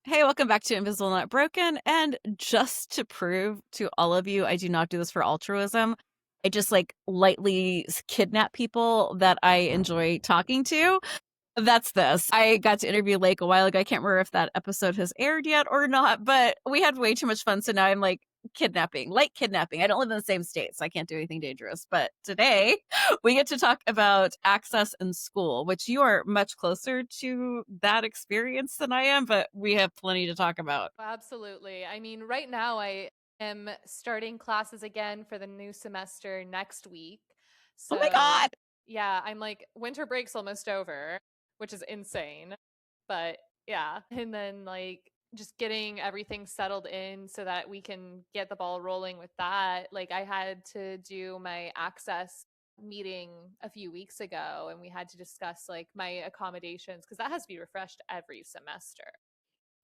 Hey, welcome back to Invisible Not Broken. And just to prove to all of you, I do not do this for altruism. I just like lightly kidnap people that I enjoy talking to. That's this. I got to interview Lake a while ago. I can't remember if that episode has aired yet or not, but we had way too much fun. So now I'm like kidnapping, light kidnapping. I don't live in the same state, so I can't do anything dangerous. But today we get to talk about access in school, which you are much closer to that experience than I am, but we have plenty to talk about. Absolutely. I mean, right now I am starting classes again for the new semester next week. Oh my So, God. yeah, I'm like, winter break's almost over, which is insane. But yeah, and then like just getting everything settled in so that we can get the ball rolling with that. Like, I had to do my access meeting a few weeks ago and we had to discuss like my accommodations because that has to be refreshed every semester.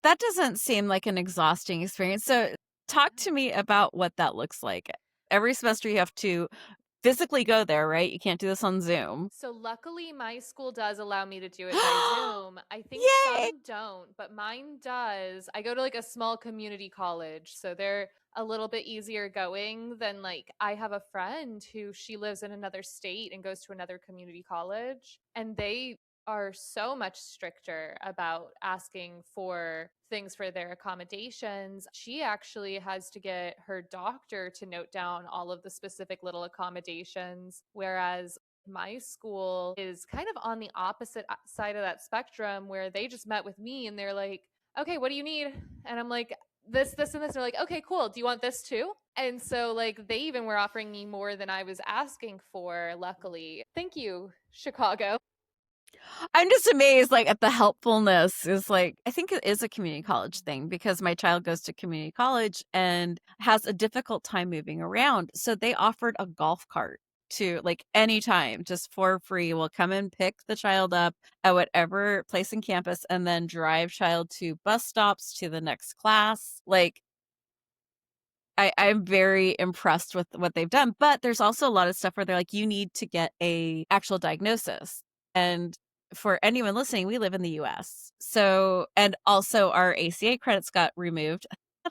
That doesn't seem like an exhausting experience. So, talk to me about what that looks like. Every semester, you have to physically go there, right? You can't do this on Zoom. So luckily my school does allow me to do it by Zoom. I think Yay! some don't, but mine does. I go to like a small community college, so they're a little bit easier going than like I have a friend who she lives in another state and goes to another community college, and they are so much stricter about asking for things for their accommodations. She actually has to get her doctor to note down all of the specific little accommodations, whereas my school is kind of on the opposite side of that spectrum where they just met with me and they're like, okay, what do you need? And I'm like, this, and this. They're like, okay, cool. Do you want this too? And so, like, they even were offering me more than I was asking for, luckily. Thank you, Chicago. I'm just amazed, like, at the helpfulness is like, I think it is a community college thing because my child goes to community college and has a difficult time moving around. So they offered a golf cart to like anytime, just for free. We'll come and pick the child up at whatever place in campus and then drive child to bus stops to the next class. Like, I'm very impressed with what they've done, but there's also a lot of stuff where they're like, you need to get a actual diagnosis. And for anyone listening, we live in the US. So, and also our ACA credits got removed.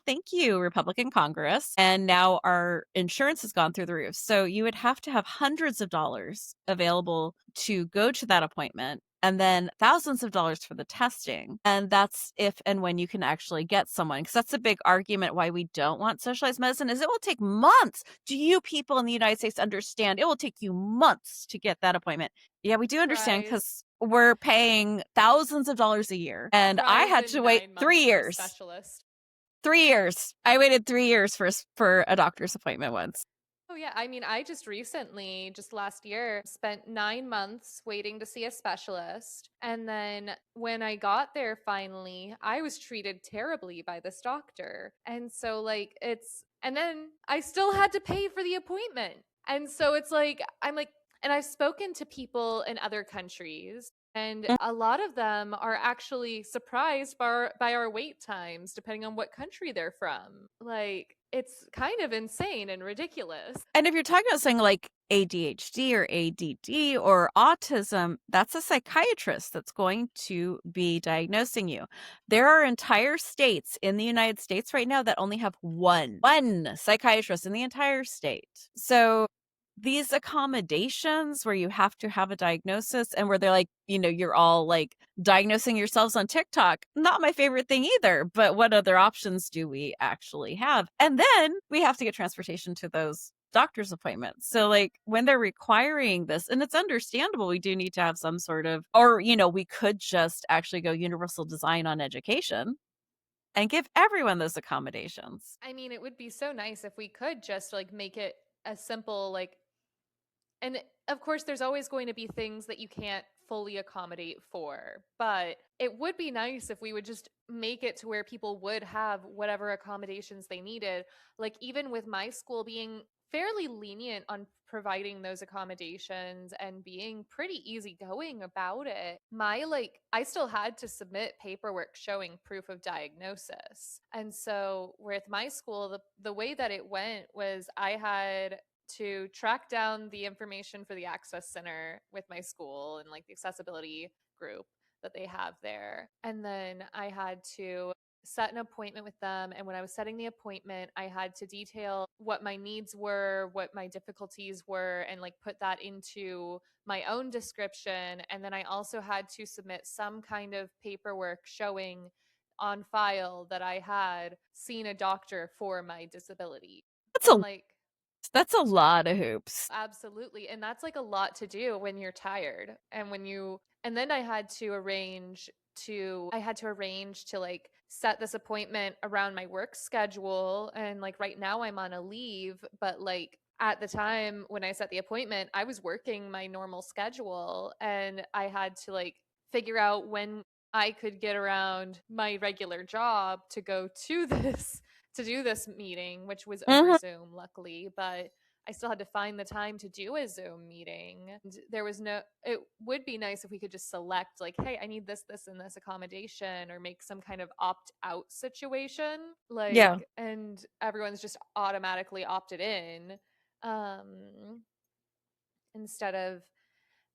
Thank you, Republican Congress. And now our insurance has gone through the roof. So you would have to have hundreds of dollars available to go to that appointment and then thousands of dollars for the testing. And that's if and when you can actually get someone. Because that's a big argument why we don't want socialized medicine is it will take months. Do you people in the United States understand? It will take you months to get that appointment. Yeah, we do understand Cries, because we're paying thousands of dollars a year. And I cries had in to wait 9 months 3 for a years. specialist. 3 years. I waited 3 years for a doctor's appointment once. Oh, yeah. I mean, I just recently, just last year, spent 9 months waiting to see a specialist. And then when I got there finally, I was treated terribly by this doctor. And so, like, and then I still had to pay for the appointment. And so it's like, I'm like, and I've spoken to people in other countries, and a lot of them are actually surprised by our wait times, depending on what country they're from. Like, it's kind of insane and ridiculous. And if you're talking about something like ADHD or ADD or autism, that's a psychiatrist that's going to be diagnosing you. There are entire states in the United States right now that only have one psychiatrist in the entire state. So these accommodations where you have to have a diagnosis and where they're like, you're all like diagnosing yourselves on TikTok, not my favorite thing either. But what other options do we actually have? And then we have to get transportation to those doctor's appointments. So like when they're requiring this, and it's understandable, we do need to have some sort of, or, we could just actually go universal design on education and give everyone those accommodations. I mean, it would be so nice if we could just like make it a simple like, and of course there's always going to be things that you can't fully accommodate for, but it would be nice if we would just make it to where people would have whatever accommodations they needed. Like, even with my school being fairly lenient on providing those accommodations and being pretty easygoing about it, I still had to submit paperwork showing proof of diagnosis. And so with my school, the way that it went was I had to track down the information for the access center with my school and like the accessibility group that they have there. And then I had to set an appointment with them. And when I was setting the appointment, I had to detail what my needs were, what my difficulties were, and like put that into my own description. And then I also had to submit some kind of paperwork showing on file that I had seen a doctor for my disability. That's And a like, that's a lot of hoops. absolutely. And that's like a lot to do when you're tired. And then I had to arrange to like set this appointment around my work schedule. And like right now I'm on a leave, but like at the time when I set the appointment, I was working my normal schedule and I had to like figure out when I could get around my regular job to go to this to do this meeting, which was over Mhm. Zoom, luckily. But I still had to find the time to do a Zoom meeting. And there was no, it would be nice if we could just select, like, hey, I need this, this, and this accommodation, or make some kind of opt out situation. Yeah. And everyone's just automatically opted in um, instead of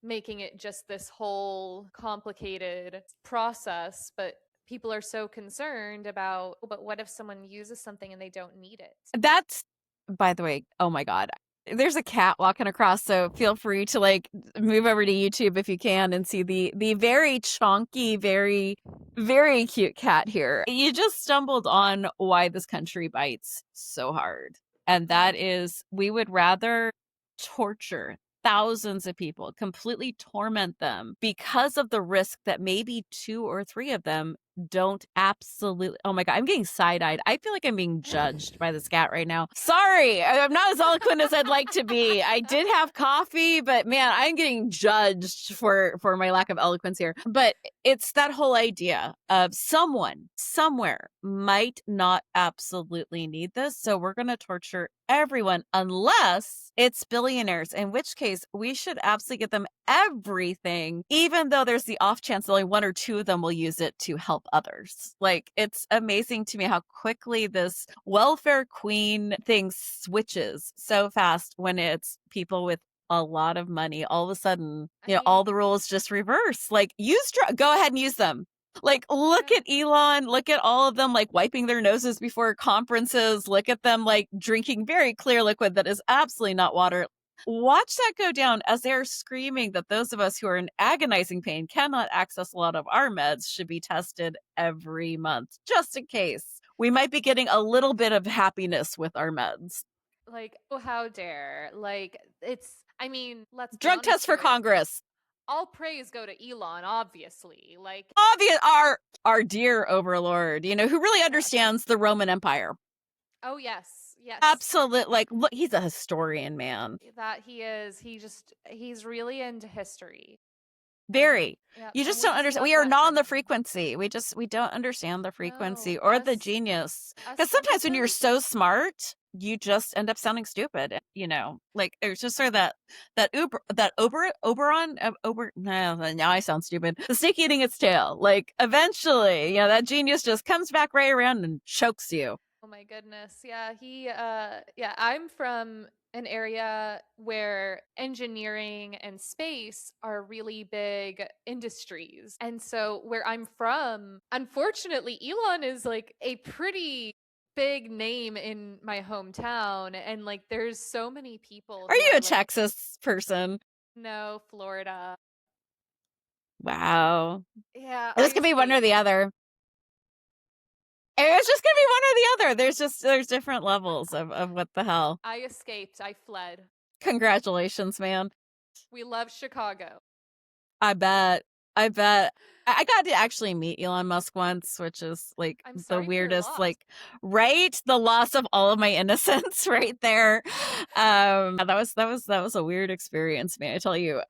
making it just this whole complicated process. But people are so concerned about, "Oh, but what if someone uses something and they don't need it?" That's by the way, oh my god. There's a cat walking across, so feel free to like move over to YouTube if you can and see the very chonky, very cute cat here. You just stumbled on why this country bites so hard. And that Mm-hmm. is we would rather torture thousands of people, completely torment them because of the risk that maybe two or three of them don't absolutely. Oh my god, I'm getting side-eyed. I feel like I'm being judged by this cat right now. Sorry, I'm not as eloquent as I'd like to be. I did have coffee, but man, I'm getting judged for my lack of eloquence here. But it's that whole idea of someone somewhere might not absolutely need this, so we're going to torture everyone unless it's billionaires, in which case we should absolutely get them everything, even though there's the off chance that only one or two of them will use it to help others. Like, it's amazing to me how quickly this welfare queen thing switches so fast when it's people with a lot of money. All of a sudden, I mean, all the rules just reverse. Like, go ahead and use them. Like, look yeah. at Elon, look at all of them like wiping their noses before conferences, look at them like drinking very clear liquid that is absolutely not water. Watch that go down as they're screaming that those of us who are in agonizing pain cannot access a lot of our meds should be tested every month, just in case. We might be getting a little bit of happiness with our meds. Like, oh, how dare. Like, I mean, let's be Drug honest tests for here. Congress. All praise go to Elon, obviously. Like, Obvious, our dear overlord, who really yes. understands the Roman Empire. Oh, yes. Yes. Absolute, like, look, he's a historian, man. That he is. He's really into history. And Very. yeah, You and just we don't just understand. love We are that not for on the him. frequency. We don't understand the No, frequency or the genius. us Because sometimes when you're simpletons. so smart, you just end up sounding stupid. Like there's just sort of that Oberon. No, now I sound stupid. The snake eating its tail. Like eventually, that genius just comes back right around and chokes you. Oh my goodness. Yeah, yeah, I'm from an area where engineering and space are really big industries. And so where I'm from, unfortunately, Elon is like a pretty big name in my hometown, and like there's so many people Are who you are a like, Texas person? no, Florida. Wow. Yeah, I This could be one or escaped. the other. It's just gonna be one or the other. There's different levels of what the hell. I escaped. I fled. Congratulations, man. We love Chicago. I bet. I bet. I got to actually meet Elon Musk once, which is like I'm the sorry for your weirdest, loss. like, right? The loss of all of my innocence right there. That was a weird experience, may I tell you.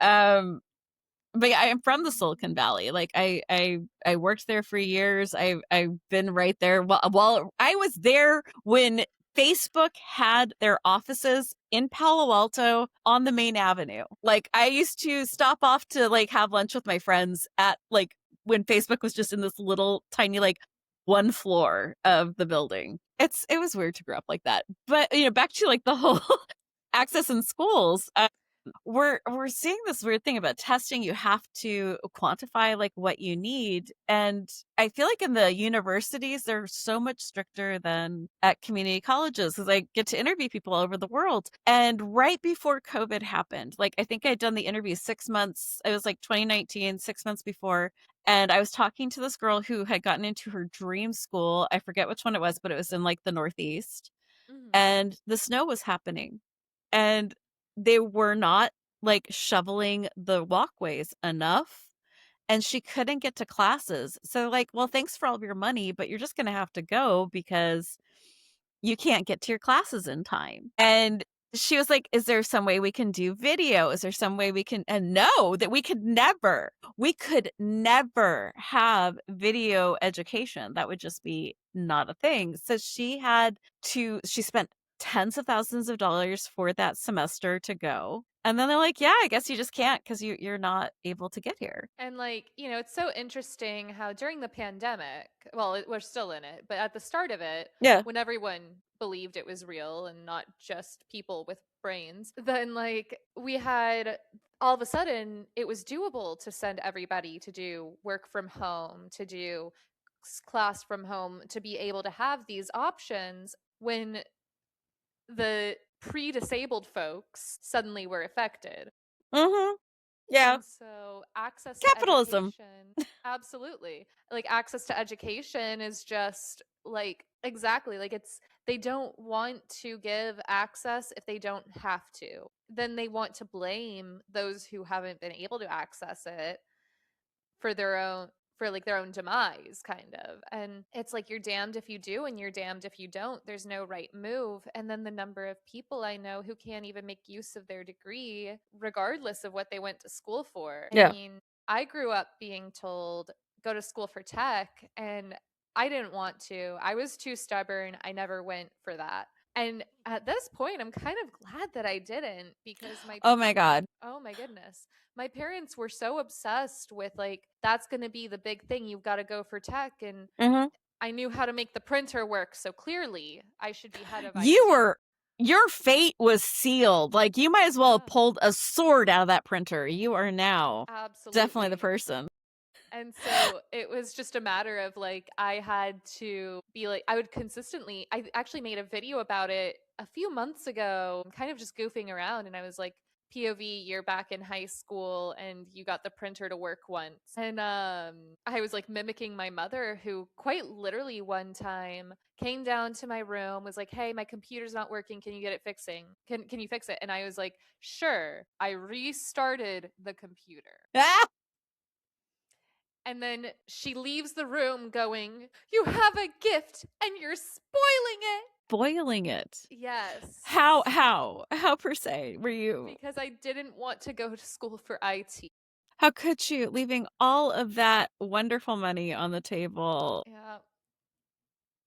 But yeah, I am from the Silicon Valley. Like I worked there for years. I've been right there. While I was there when Facebook had their offices in Palo Alto on the main avenue. Like I used to stop off to like have lunch with my friends at like when Facebook was just in this little tiny like one floor of the building. It was weird to grow up like that. But back to like the whole access in schools. we're seeing this weird thing about testing. You have to quantify like what you need, and I feel like in the universities they're so much stricter than at community colleges, because I get to interview people all over the world. And right before COVID happened, like I think I'd done the interview 6 months, it was like 2019, 6 months before, and I was talking to this girl who had gotten into her dream school. I forget which one it was, but it was in like the Northeast, Mhm. and the snow was happening, and they were not like shoveling the walkways enough, and she couldn't get to classes. So like, well, thanks for all of your money, but you're just going to have to go because you can't get to your classes in time. And she was like, is there some way we can do video? Is there some way we can, and no, that we could never have video education. That would just be not a thing. So she spent tens of thousands of dollars for that semester to go. And then they're like, yeah, I guess you just can't because you're not able to get here. And like, it's so interesting how during the pandemic, well, we're still in it, but at the start of it, Yeah. when everyone believed it was real and not just people with brains, then like we had all of a sudden it was doable to send everybody to do work from home, to do class from home, to be able to have these options when the pre-disabled folks suddenly were affected. Mm-hmm. Yeah. And so access to Capitalism. education, absolutely. Like access to education is just like exactly like they don't want to give access if they don't have to. Then they want to blame those who haven't been able to access it for their own demise kind of. And it's like you're damned if you do and you're damned if you don't. There's no right move. And then the number of people I know who can't even make use of their degree regardless of what they went to school for. I Yeah. mean, I grew up being told go to school for tech, and I didn't want to. I was too stubborn. I never went for that. And at this point, I'm kind of glad that I didn't, because Oh my God. oh my goodness. My parents were so obsessed with like that's going to be the big thing. You've got to go for tech, and Mm-hmm. I knew how to make the printer work, so clearly I should be head of you IT. were your fate was sealed. Like you might as well have Yeah, pulled a sword out of that printer. You are now definitely the absolutely. person. And so it was just a matter of like, I had to be like, I would consistently, I actually made a video about it a few months ago, kind of just goofing around. And I was like, POV, you're back in high school and you got the printer to work once. And I was like mimicking my mother, who quite literally one time came down to my room, was like, hey, my computer's not working. Can you get it fixing? Can you fix it? And I was like, sure. I restarted the computer. Ah, And then she leaves the room going, you have a gift and you're spoiling it. boiling it. Yes. How per se were you? Because I didn't want to go to school for IT. How could you, leaving all of that wonderful money on the table? Yeah.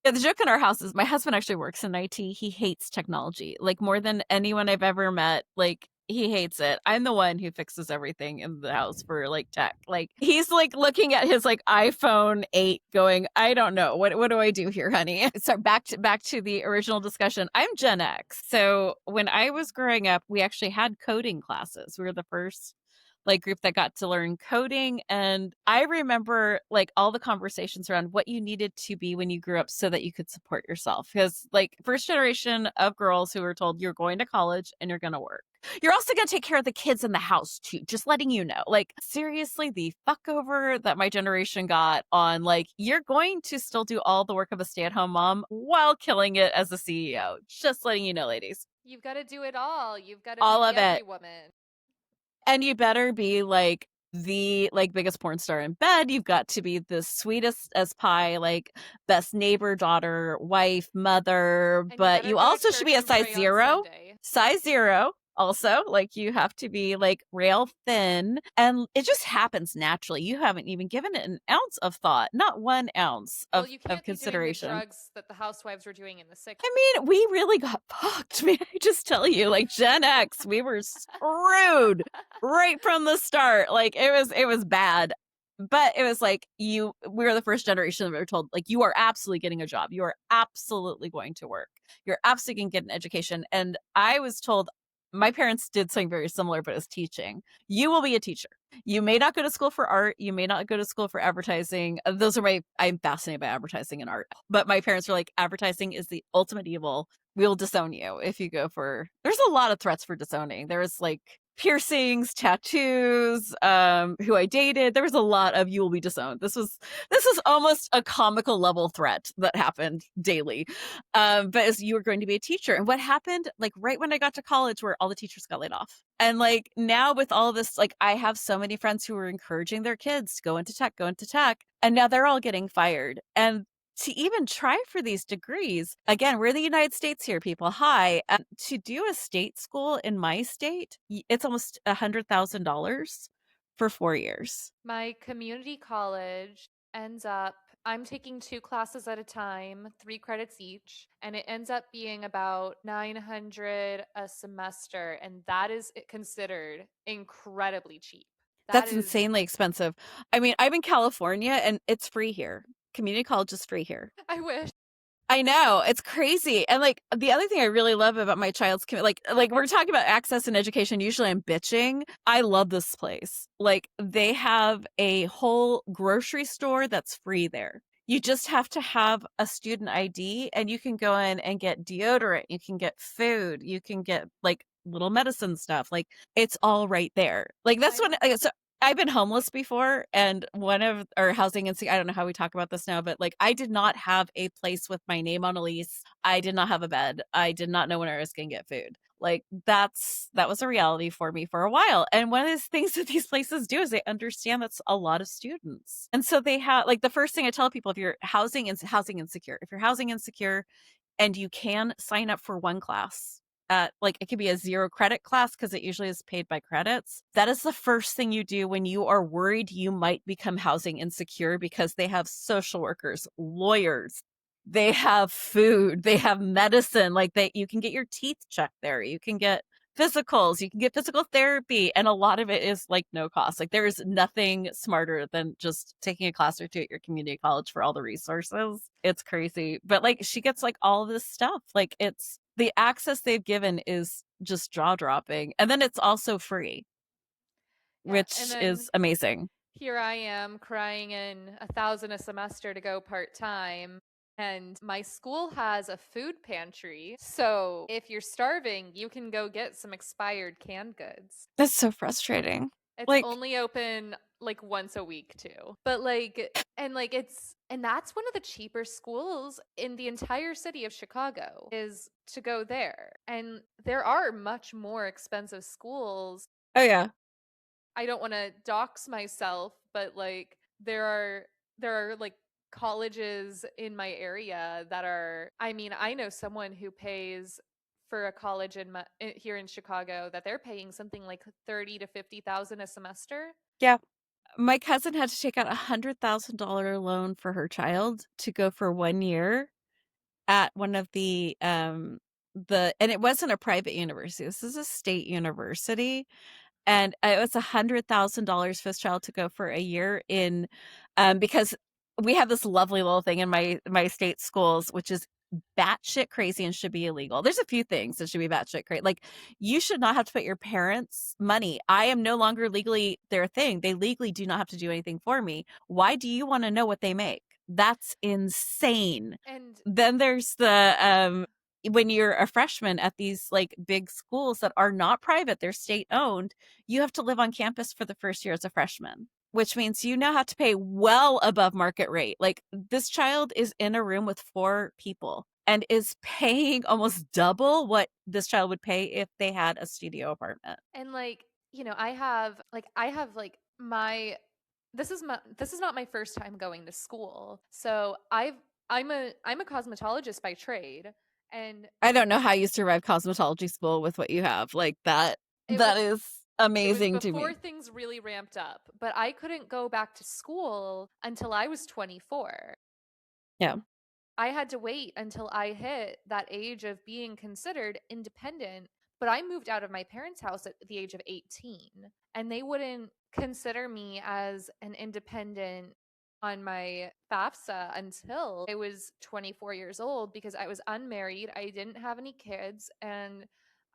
Yeah, the joke in our house is my husband actually works in IT. He hates technology, like more than anyone I've ever met. Like he hates it. I'm the one who fixes everything in the house for like tech. Like he's like looking at his like iPhone 8 going, I don't know. What do I do here, honey? So back to the original discussion. I'm Gen X. So when I was growing up, we actually had coding classes. We were the first like group that got to learn coding, and I remember like all the conversations around what you needed to be when you grew up so that you could support yourself, because like first generation of girls who were told you're going to college and you're going to work, you're also going to take care of the kids in the house too, just letting you know. Like seriously, the fuck over that my generation got on like you're going to still do all the work of a stay-at-home mom while killing it as a CEO, just letting you know, ladies, You've got to do it all. You've got to be all the of it. every woman. And you better be like the like biggest porn star in bed. You've got to be the sweetest as pie, like best neighbor, daughter, wife, mother, And you but better you go to also should be church a and size pray on zero. Sunday. Size zero. Also, like you have to be like rail thin, and it just happens naturally. You haven't even given it an ounce of thought, not 1 ounce Well, of you can't be doing the consideration. drugs that the housewives were doing in the I 60s. mean, we really got fucked. May I just tell you, like Gen X, we were screwed right from the start. Like it was bad. But it was like we were the first generation that were told, like, you are absolutely getting a job. You are absolutely going to work. You're absolutely going to get an education. And I was told My parents did something very similar, but as teaching. You will be a teacher. You may not go to school for art. You may not go to school for advertising. Those are I'm fascinated by advertising and art. But my parents were like, advertising is the ultimate evil. We'll disown you if you go for. There's a lot of threats for disowning. There's like piercings, tattoos, who I dated. There was a lot of you will be disowned. This was almost a comical level threat that happened daily. But as you were going to be a teacher. And what happened, like right when I got to college, where all the teachers got laid off. And like now with all this, like I have so many friends who are encouraging their kids to go into tech, and now they're all getting fired. And to even try for these degrees, again, we're in the United States here, people. Hi. To do a state school in my state, it's almost $100,000 for 4 years. My community college ends up, I'm taking two classes at a time, 3 credits each, and it ends up being about 900 a semester, and that is considered incredibly cheap. That That's is, insanely expensive. I mean, I'm in California and it's free here. Community college is free here. I wish. I know, it's crazy. And like the other thing I really love about my child's like we're talking about access and education, usually I'm bitching. I love this place. Like they have a whole grocery store that's free there. You just have to have a student ID and you can go in and get deodorant, you can get food, you can get like little medicine stuff. Like it's all right there. Like that's I'm when so I've been homeless before, and one of our housing and I don't know how we talk about this now, but like I did not have a place with my name on a lease. I did not have a bed. I did not know when I was going to get food. Like that was a reality for me for a while. And one of the things that these places do is they understand that's a lot of students. And so they have like the first thing I tell people, if you're housing insecure, if you're housing insecure, and you can sign up for one class at like it could be a 0 credit class because it usually is paid by credits. That is the first thing you do when you are worried you might become housing insecure, because they have social workers, lawyers, they have food, they have medicine. Like you can get your teeth checked there, you can get physicals, you can get physical therapy, and a lot of it is like no cost. Like there is nothing smarter than just taking a class or two at your community college for all the resources. It's crazy. But like she gets like all this stuff. Like it's the access they've given is just jaw dropping. And then it's also free, Yeah, and which then is amazing. here I am crying in 1,000 a semester to go part time. And my school has a food pantry. So if you're starving, you can go get some expired canned goods. That's so frustrating. It's Like, only open like once a week too. But and that's one of the cheaper schools in the entire city of Chicago is to go there. And there are much more expensive schools. oh yeah. I don't want to dox myself, but like there are like colleges in my area that are, I mean, I know someone who pays for a college here in Chicago that they're paying something like 30 to 50,000 a semester. Yeah. My cousin had to take out $100,000 loan for her child to go for 1 year at one of and it wasn't a private university. This is a state university, and it was $100,000 for this child to go for a year in, because we have this lovely little thing in my state schools, which is batshit crazy and should be illegal. There's a few things that should be batshit crazy. Like you should not have to put your parents' money. I am no longer legally their thing. They legally do not have to do anything for me. Why do you want to know what they make? That's insane. And Then there's the when you're a freshman at these like big schools that are not private, they're state owned, you have to live on campus for the first year as a freshman, which means you now have to pay well above market rate. Like this child is in a room with 4 people and is paying almost double what this child would pay if they had a studio apartment. and like, I have like my this is not my first time going to school. So I'm a cosmetologist by trade, and I don't know how you survive cosmetology school with what you have. Like that it was that is it was amazing to before me. things really ramped up, but I couldn't go back to school until I was 24. Yeah. I had to wait until I hit that age of being considered independent, but I moved out of my parents' house at the age of 18, and they wouldn't consider me as an independent on my FAFSA until I was 24 years old because I was unmarried, I didn't have any kids, and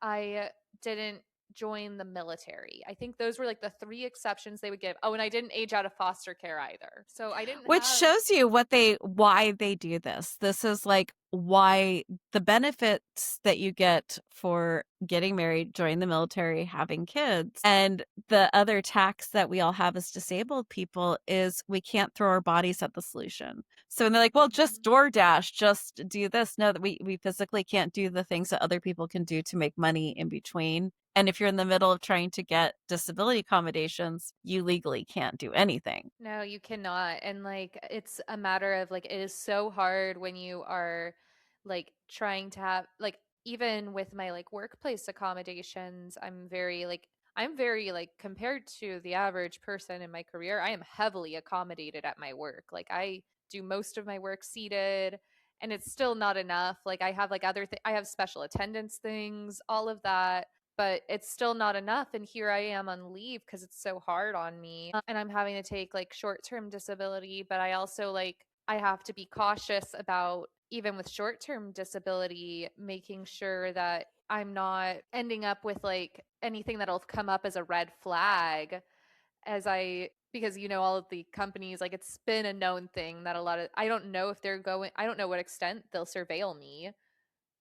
I didn't join the military. I think those were like the three exceptions they would give. Oh, and I didn't age out of foster care either. So I didn't Which have. shows you why they do this. This is like why the benefits that you get for getting married, joining the military, having kids, and the other tax that we all have as disabled people is we can't throw our bodies at the solution. So when they're like, well, just Mhm. DoorDash, just do this. No, that we physically can't do the things that other people can do to make money in between. And if you're in the middle of trying to get disability accommodations, you legally can't do anything. No, you cannot. And like it's a matter of like it is so hard when you are like trying to have like even with my like workplace accommodations, I'm very like compared to the average person in my career, I am heavily accommodated at my work. Like I do most of my work seated and it's still not enough. Like I have like I have special attendance things, all of that, but it's still not enough. And here I am on leave because it's so hard on me. And I'm having to take like short term disability, but I also like, I have to be cautious about, even with short term disability, making sure that I'm not ending up with like anything that'll come up as a red flag because all of the companies, like it's been a known thing that I don't know if I don't know what extent they'll surveil me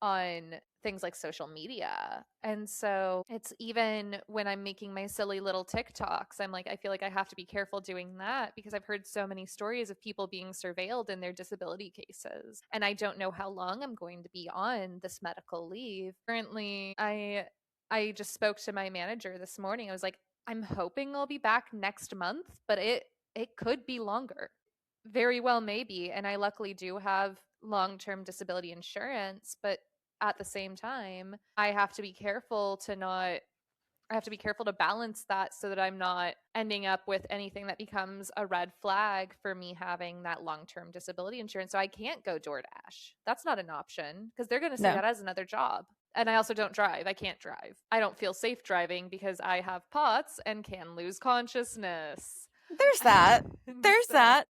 on things like social media. And so it's even when I'm making my silly little TikToks, I'm like, I feel like I have to be careful doing that because I've heard so many stories of people being surveilled in their disability cases. And I don't know how long I'm going to be on this medical leave. Currently, I just spoke to my manager this morning. I was like, I'm hoping I'll be back next month, but it could be longer. Very well, maybe. And I luckily do have long term disability insurance, but at the same time, I have to be careful to balance that so that I'm not ending up with anything that becomes a red flag for me having that long term disability insurance. So I can't go DoorDash. That's not an option because they're going to see No, that as another job. And I also don't drive. I can't drive. I don't feel safe driving because I have POTS and can lose consciousness. there's that. And There's so, that.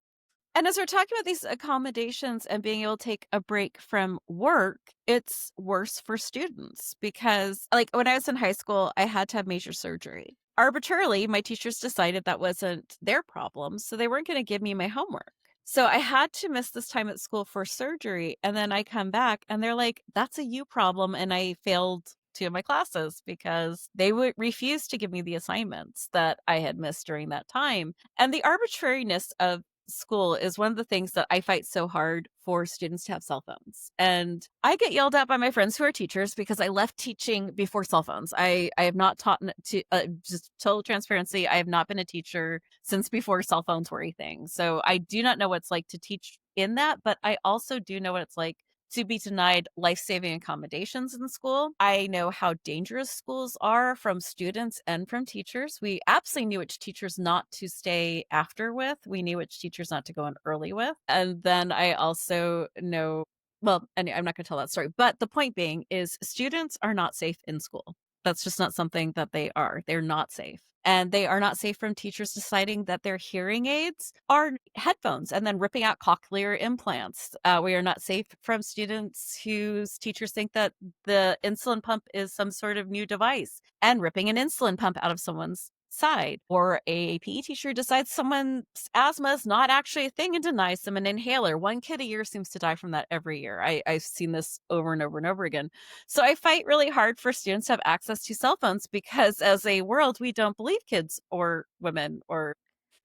And as we're talking about these accommodations and being able to take a break from work, it's worse for students because, like, when I was in high school, I had to have major surgery. Arbitrarily, my teachers decided that wasn't their problem, so they weren't going to give me my homework. So I had to miss this time at school for surgery. And then I come back and they're like, that's a you problem. And I failed two of my classes because they would refuse to give me the assignments that I had missed during that time. And the arbitrariness of school is one of the things that I fight so hard for students to have cell phones. And I get yelled at by my friends who are teachers because I left teaching before cell phones. I have not taught to just total transparency. I have not been a teacher since before cell phones were a thing. So I do not know what it's like to teach in that, but I also do know what it's like to be denied life-saving accommodations in school. I know how dangerous schools are from students and from teachers. We absolutely knew which teachers not to stay after with. We knew which teachers not to go in early with. And then I also know, well, and I'm not going to tell that story, but the point being is students are not safe in school. That's just not something that they are. They're not safe. And they are not safe from teachers deciding that their hearing aids are headphones and then ripping out cochlear implants. We are not safe from students whose teachers think that the insulin pump is some sort of new device and ripping an insulin pump out of someone's side. Or a PE teacher decides someone's asthma is not actually a thing and denies them an inhaler. One kid a year seems to die from that every year. I've seen this over and over and over again. So I fight really hard for students to have access to cell phones because as a world, we don't believe kids or women or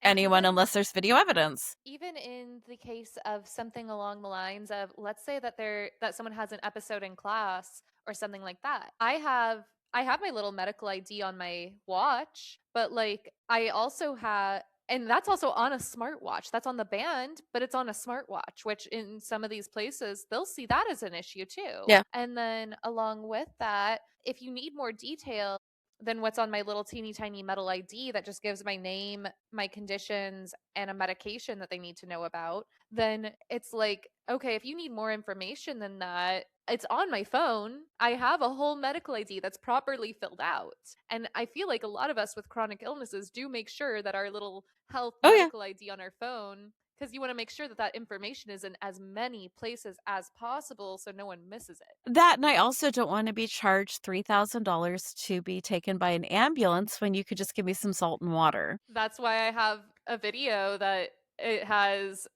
and anyone unless there's video evidence. even in the case of something along the lines of, let's say that someone has an episode in class or something like that, I have my little medical ID on my watch, but like I also have, and that's also on a smartwatch. That's on the band, but it's on a smartwatch, which in some of these places they'll see that as an issue too. Yeah. And then along with that, if you need more detail than what's on my little teeny tiny metal ID that just gives my name, my conditions, and a medication that they need to know about, then it's like, okay, if you need more information than that, it's on my phone. I have a whole medical ID that's properly filled out. And I feel like a lot of us with chronic illnesses do make sure that our little health Oh, yeah. medical ID on our phone because you want to make sure that that information is in as many places as possible so no one misses it. That, and I also don't wanna be charged $3,000 to be taken by an ambulance when you could just give me some salt and water. That's why I have a video that it has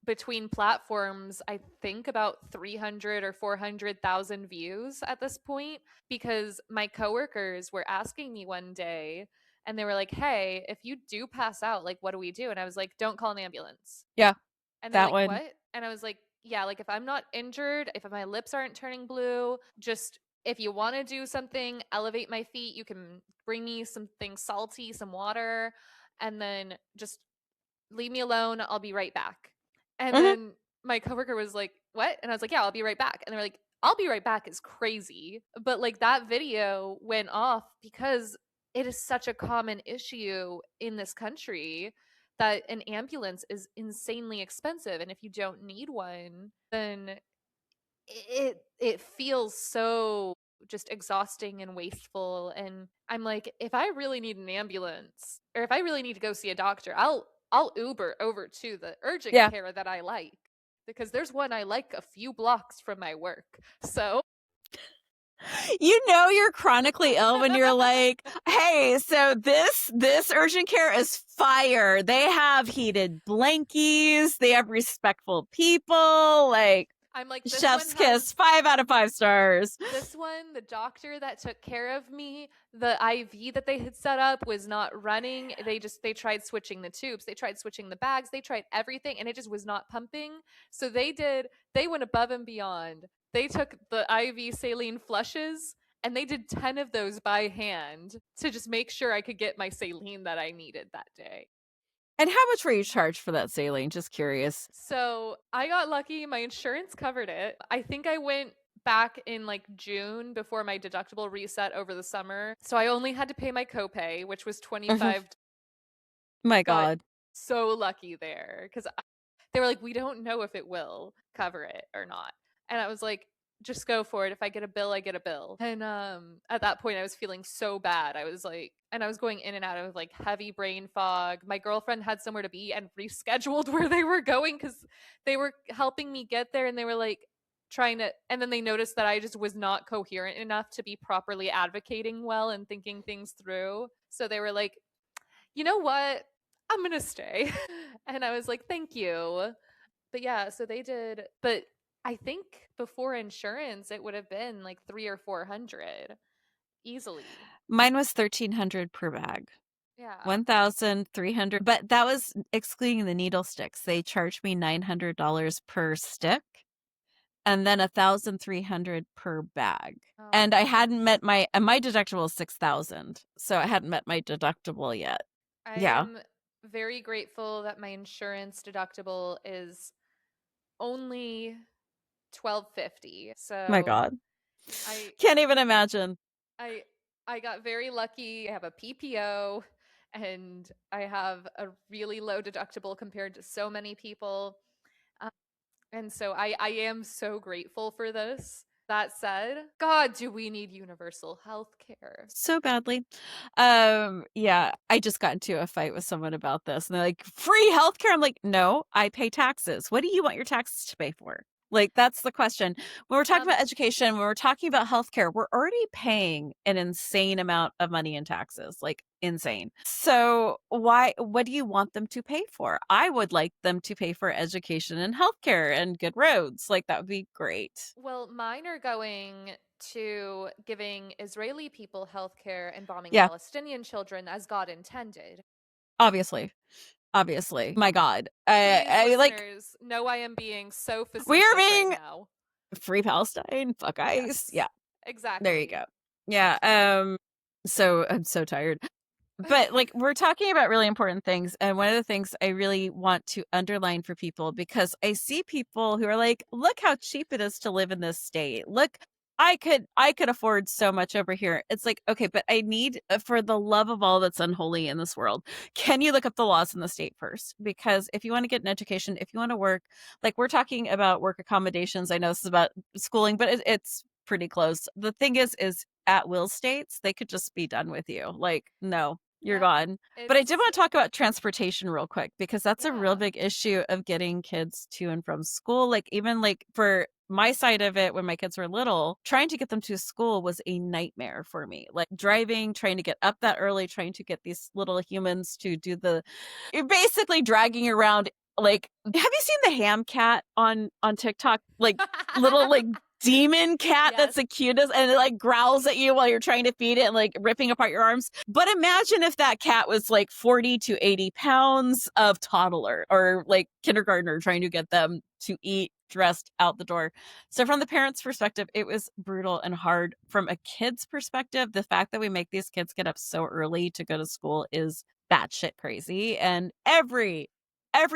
between platforms, I think about 300 or 400,000 views at this point, because my coworkers were asking me one day and they were like, "Hey, if you do pass out, like what do we do?" And I was like, "Don't call an ambulance." Yeah, And they're that like, one. "What?" And I was like, "Yeah, like if I'm not injured, if my lips aren't turning blue, just if you want to do something, elevate my feet, you can bring me something salty, some water, and then just leave me alone. I'll be right back." And Mhm. then my coworker was like, "What?" And I was like, "Yeah, I'll be right back." And they're like, "I'll be right back" is crazy. But like that video went off because it is such a common issue in this country that an ambulance is insanely expensive. And if you don't need one, then it feels so just exhausting and wasteful. And I'm like, if I really need an ambulance or if I really need to go see a doctor, I'll Uber over to the urgent Yeah. care that I like, because there's one I like a few blocks from my work. So You know you're chronically ill when you're like, "Hey, so this urgent care is fire. They have heated blankies, they have respectful people, like, I'm like, chef's kiss, 5 out of 5 stars." this one, the doctor that took care of me, the IV that they had set up was not running. They tried switching the tubes, they tried switching the bags, they tried everything and it just was not pumping. So they went above and beyond. They took the IV saline flushes and they did 10 of those by hand to just make sure I could get my saline that I needed that day. And how much were you charged for that saline? Just curious. So I got lucky. My insurance covered it. I think I went back in like June before my deductible reset over the summer. So I only had to pay my copay, which was Mhm. 25. My Got god. so lucky there because they were like, "We don't know if it will cover it or not." And I was like, "Just go for it. If I get a bill, I get a bill." And at that point I was feeling so bad. I was like, and I was going in and out of like heavy brain fog. My girlfriend had somewhere to be and rescheduled where they were going cuz they were helping me get there and they were like trying to, and then they noticed that I just was not coherent enough to be properly advocating well and thinking things through. So they were like, "You know what? I'm going to stay." And I was like, "Thank you." But yeah, so they did, but I think before insurance it would have been like 3 or 400 easily. Mine was 1,300 per bag. Yeah. 1,300, but that was excluding the needle sticks. They charged me $900 per stick and then 1,300 per bag. Oh And I wow. hadn't met my deductible is 6,000, so I hadn't met my deductible yet. I Yeah. am very grateful that my insurance deductible is only 1250. My So god. I Can't even imagine. I I got very lucky. I have a PPO and I have a really low deductible compared to so many people. Um, and so I am so grateful for this. That said, God, do we need universal health care? So badly. Yeah, I just got into a fight with someone about this, and they're like, "Free healthcare?" I'm like, "No, I pay taxes. What do you want your taxes to pay for?" Like, that's the question. When we're talking Um, about education, when we're talking about healthcare, we're already paying an insane amount of money in taxes, like insane. So what do you want them to pay for? I would like them to pay for education and healthcare and good roads. Like, that would be great. well, mine are going to giving Israeli people health care and bombing Yeah, Palestinian children as God intended. obviously. Obviously. My God. Please, I like listeners, know I am being so we are facetious right being now. free Palestine, fuck ICE. Yes, Yeah, there you exactly. go. Yeah. So I'm so tired. But like we're talking about really important things, and one of the things I really want to underline for people, because I see people who are like, look how cheap it is to live in this state. Look, I could afford so much over here. It's like, okay, but I need, for the love of all that's unholy in this world, can you look up the laws in the state first? Because if you want to get an education, if you want to work, like we're talking about work accommodations, I know this is about schooling, but it's pretty close. The thing is at will states, they could just be done with you. Like, no. you're Yep. gone. But I did It's want to talk about transportation real quick because that's a real yeah. big issue of getting kids to and from school. Like, even like for my side of it, when my kids were little, trying to get them to school was a nightmare for me. Like driving, trying to get up that early, trying to get these little humans to do you're basically dragging around. Like, have you seen the ham cat on TikTok? Like, little like demon cat that's Yes. the cutest, and it like growls at you while you're trying to feed it and like ripping apart your arms. But imagine if that cat was like 40 to 80 pounds of toddler or like kindergartner trying to get them to eat dressed out the door. So from the parents' perspective, it was brutal and hard. From a kid's perspective, the fact that we make these kids get up so early to go to school is batshit crazy. And every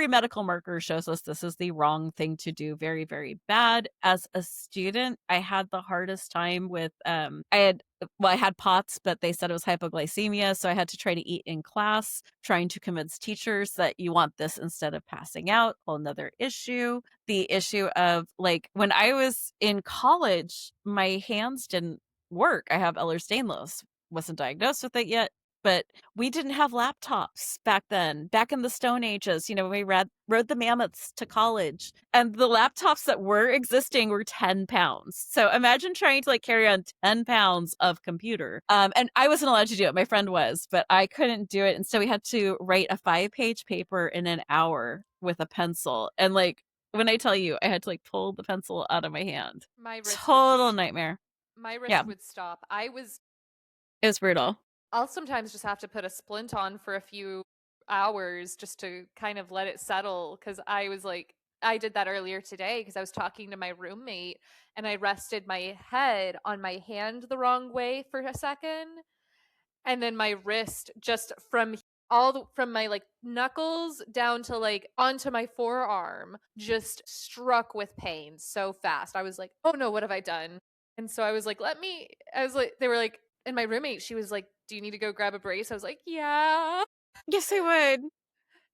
medical marker shows us this is the wrong thing to do. Very, very bad. As a student, I had the hardest time with I had POTS, but they said it was hypoglycemia, so I had to try to eat in class, trying to convince teachers that you want this instead of passing out. Whole another issue. The issue of like when I was in college, my hands didn't work. I have Ehlers-Danlos. Wasn't diagnosed with it yet, but we didn't have laptops back then. Back in the Stone Ages, we rode the mammoths to college, and the laptops that were existing were 10 pounds. So imagine trying to like carry on 10 pounds of computer. And I wasn't allowed to do it. My friend was, but I couldn't do it. And so we had to write a 5-page paper in an hour with a pencil. And like, when I tell you, I had to like pull the pencil out of my hand. My wrist would Total just nightmare. my Yeah, wrist would stop. it was brutal. I'll sometimes just have to put a splint on for a few hours just to kind of let it settle because I did that earlier today because I was talking to my roommate and I rested my head on my hand the wrong way for a second, and then my wrist just from my like knuckles down to like onto my forearm just struck with pain so fast. I was like, "Oh no, what have I done?" And so I was like they were like and my roommate, she was like, "Do you need to go grab a brace?" I was like, "Yeah." Yes, I would.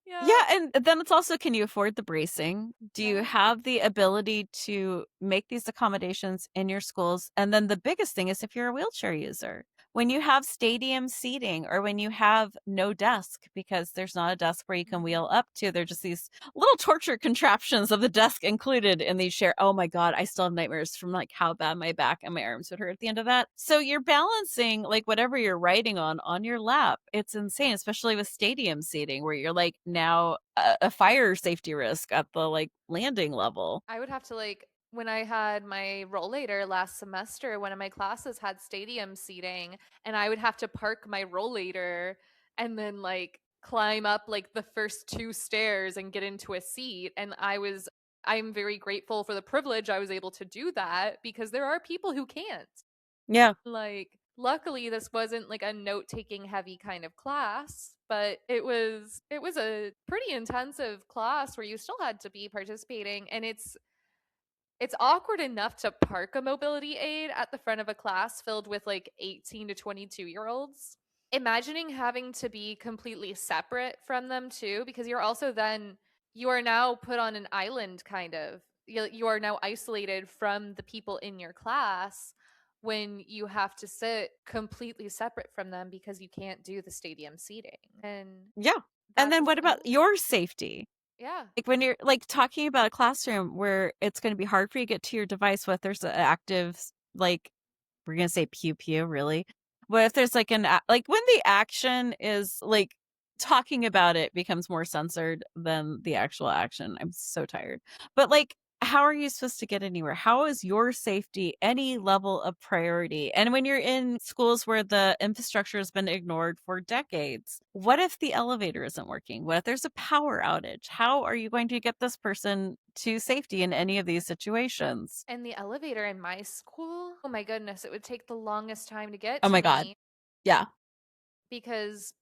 Yeah. Yeah, and then it's also, can you afford the bracing? Do you Yeah. have the ability to make these accommodations in your schools? And then the biggest thing is if you're a wheelchair user. When you have stadium seating or when you have no desk because there's not a desk where you can Mhm. wheel up to, they're just these little torture contraptions of the desk included in these share. Oh my God, I still have nightmares from like how bad my back and my arms would hurt at the end of that. So you're balancing like whatever you're writing on your lap. It's insane, especially with stadium seating where you're like now a fire safety risk at the like landing level. I would have to like when I had my rollator last semester, one of my classes had stadium seating, and I would have to park my rollator and then like climb up like the first two stairs and get into a seat. And I'm very grateful for the privilege I was able to do that because there are people who can't. Yeah. Like, luckily, this wasn't like a note taking heavy kind of class, but it was a pretty intensive class where you still had to be participating, and it's awkward enough to park a mobility aid at the front of a class filled with like 18 to 22-year-olds. Imagining having to be completely separate from them too, because you are now put on an island kind of. You are now isolated from the people in your class when you have to sit completely separate from them because you can't do the stadium seating. And Yeah. And that's then a what about skill. your safety? Yeah. Like when you're like talking about a classroom where it's going to be hard for you to get to your device, what if there's an active, like, we're going to say pew pew, really? What if there's like like when the action is like talking about it becomes more censored than the actual action? I'm so tired. But like, how are you supposed to get anywhere? How is your safety any level of priority? And when you're in schools where the infrastructure has been ignored for decades, what if the elevator isn't working? What if there's a power outage? How are you going to get this person to safety in any of these situations? And the elevator in my school, oh my goodness, it would take the longest time to get Oh to my God. me Yeah. because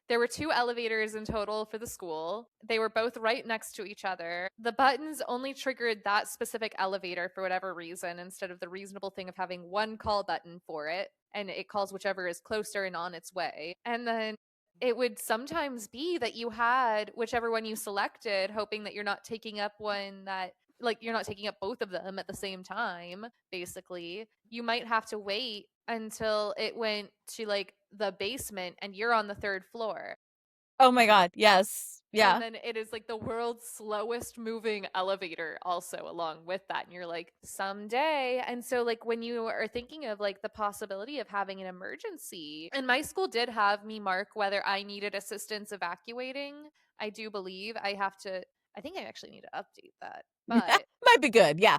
there were two elevators in total for the school. They were both right next to each other. The buttons only triggered that specific elevator for whatever reason instead of the reasonable thing of having one call button for it, and it calls whichever is closer and on its way. And then it would sometimes be that you had whichever one you selected, hoping that you're not taking up one that like you're not taking up both of them at the same time, basically. You might have to wait until it went to like the basement and you're on the third floor. Oh my god, yes. And Yeah. then it is like the world's slowest moving elevator also along with that, and you're like someday. And so like when you are thinking of like the possibility of having an emergency, and my school did have me mark whether I needed assistance evacuating. I do believe I have to, I think I actually need to update that, but Might be good, yeah.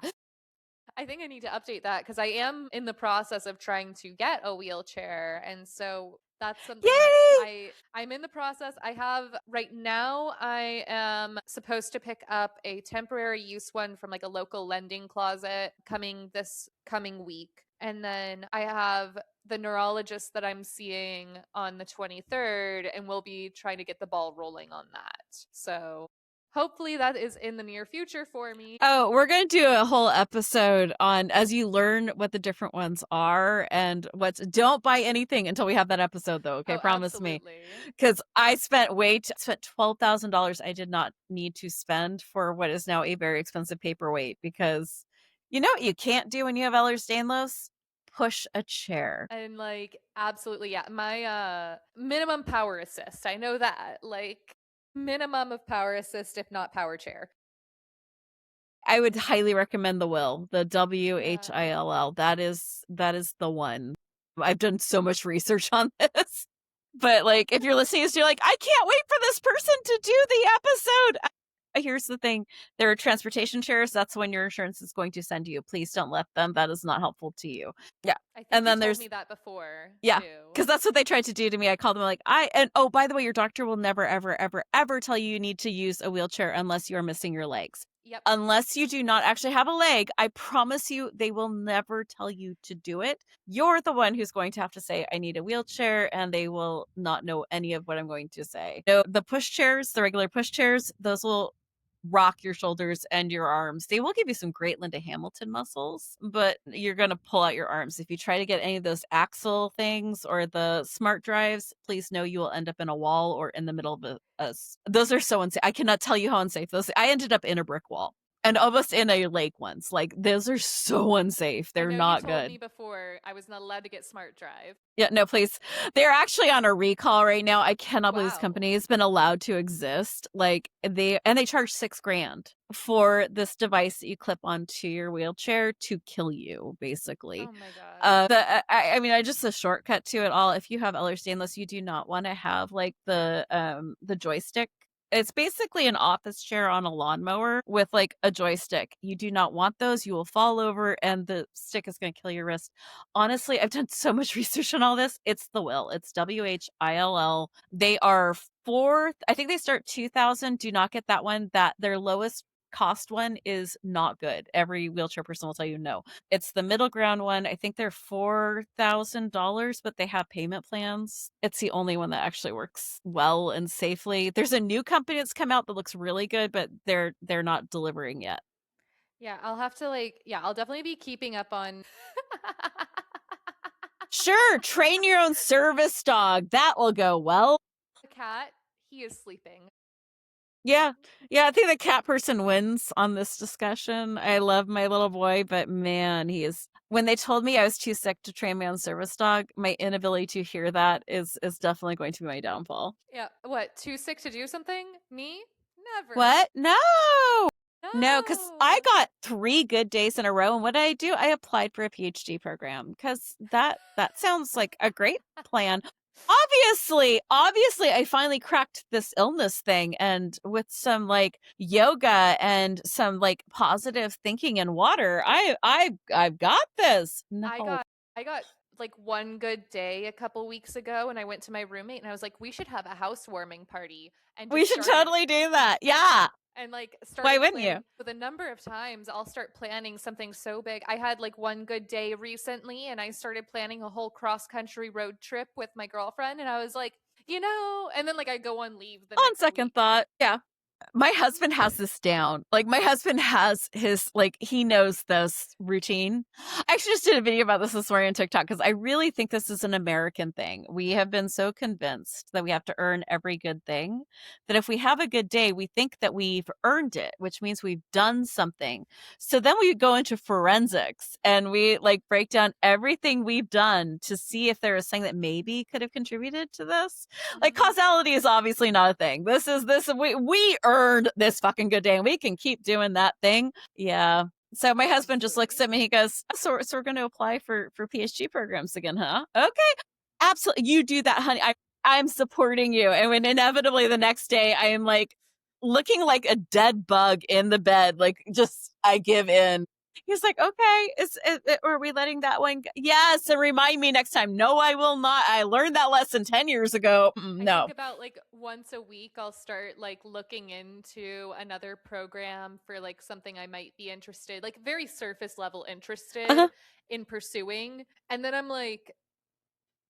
I think I need to update that because I am in the process of trying to get a wheelchair. And so that's something that Yay! I'm in the process. I have right now I am supposed to pick up a temporary use one from like a local lending closet coming this coming week. And then I have the neurologist that I'm seeing on the 23rd, and we'll be trying to get the ball rolling on that. So hopefully that is in the near future for me. Oh, we're going to do a whole episode on as you learn what the different ones are and what's don't buy anything until we have that episode though, okay? Oh, Promise me. absolutely. Cuz I spent spent $12,000 I did not need to spend for what is now a very expensive paperweight because you know what you can't do when you have Ehlers-Danlos? Push a chair. And like absolutely, yeah. My minimum power assist. I know that. Like minimum of power assist if not power chair. I would highly recommend the will, the Yeah. WHILL. That is the one. I've done so much research on this. But like if you're listening to you're like, I can't wait for this person to do the episode. Here's the thing. There are transportation shares. That's when your insurance is going to send you. Please don't let them. That is not helpful to you. Yeah. I think And you then told there's me that before yeah, too. because that's what they tried to do to me. I called them like, and oh, by the way, your doctor will never, ever, ever, ever tell you need to use a wheelchair unless you're missing your legs. Yep. Unless you do not actually have a leg, I promise you, they will never tell you to do it. You're the one who's going to have to say, I need a wheelchair, and they will not know any of what I'm going to say. No, the push chairs, the regular push chairs, those will rock your shoulders and your arms. They will give you some great Linda Hamilton muscles, but you're going to pull out your arms. If you try to get any of those axle things or the smart drives, please know you will end up in a wall or in the middle of those are so unsafe. I cannot tell you how unsafe those. I ended up in a brick wall and almost in a lake once. Like those are so unsafe. I They're know you not told good. me before I was not allowed to get smart drive. Yeah, no, please. They're actually on a recall right now. I cannot believe this Wow. company has been allowed to exist. Like they charge $6,000 for this device that you clip onto your wheelchair to kill you, basically. Oh my god. I mean, I just a shortcut to it all. If you have Ehlers-Danlos, you do not want to have like the joystick. It's basically an office chair on a lawnmower with like a joystick. You do not want those. You will fall over and the stick is going to kill your wrist. Honestly, I've done so much research on all this. It's the will. It's WHILL. They are fourth. I think they start 2,000. Do not get that one. That their lowest cost one is not good. Every wheelchair person will tell you no. It's the middle ground one. I think they're $4,000, but they have payment plans. It's the only one that actually works well and safely. There's a new company that's come out that looks really good, but they're not delivering yet. Yeah, I'll have to like, yeah, I'll definitely be keeping up on. Sure, train your own service dog. That will go well. The cat, he is sleeping. Yeah. Yeah, I think the cat person wins on this discussion. I love my little boy, but man, he is when they told me I was too sick to train my own service dog, my inability to hear that is definitely going to be my downfall. Yeah, what? Too sick to do something? Me? Never. What? No. No, because I No. got 3 good days in a row, and what did I do? I applied for a PhD program because that sounds like a great plan. Obviously, I finally cracked this illness thing, and with some like yoga and some like positive thinking and water, I've got this. I No, got I got like one good day a couple weeks ago, and I went to my roommate and I was like, we should have a housewarming party, and we just should started, totally do that. yeah, Yeah, and like why started wouldn't you? planning with a number of times. I'll start planning something so big. I had like one good day recently, and I started planning a whole cross country road trip with my girlfriend, and I was like, and then like I go on leave the On next second week. thought, yeah. My husband has this down. Like, my husband has his, like, he knows this routine. I actually just did a video about this morning on TikTok because I really think this is an American thing. We have been so convinced that we have to earn every good thing that if we have a good day, we think that we've earned it, which means we've done something. So then we go into forensics and we like break down everything we've done to see if there is something that maybe could have contributed to this. Like, Mhm. causality is obviously not a thing. We earned this fucking good day and we can keep doing that thing. Yeah. So my husband just looks Absolutely. at me, he goes, so we're going to apply for PhD programs again, huh? Okay. Absolutely. You do that, honey. I'm supporting you. And when inevitably the next day I am like looking like a dead bug in the bed, like just I give in. He's like, okay, are we letting that one go? Yes, and remind me next time. No, I will not. I learned that lesson 10 years ago. I think No. about like once a week I'll start like looking into another program for like something I might be interested, like very surface level interested Uh-huh. in pursuing. And then I'm like,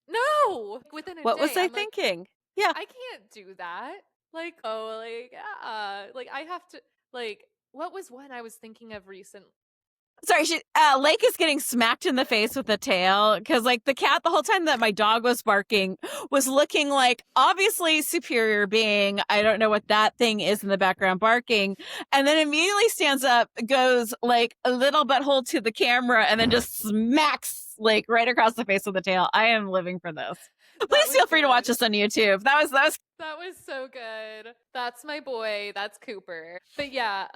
no, like, within a What was day, I I'm like, thinking? Yeah. I can't do that. Like, oh, like, like I have to, like, what was one I was thinking of recent? Sorry, Lake is getting smacked in the face with a tail because, like, the cat the whole time that my dog was barking was looking like obviously superior being. I don't know what that thing is in the background barking, and then immediately stands up, goes like a little butthole to the camera, and then just smacks like right across the face with the tail. I am living for this. That Please was feel free to watch good. this on YouTube. That was That was so good. That's my boy. That's Cooper. But yeah,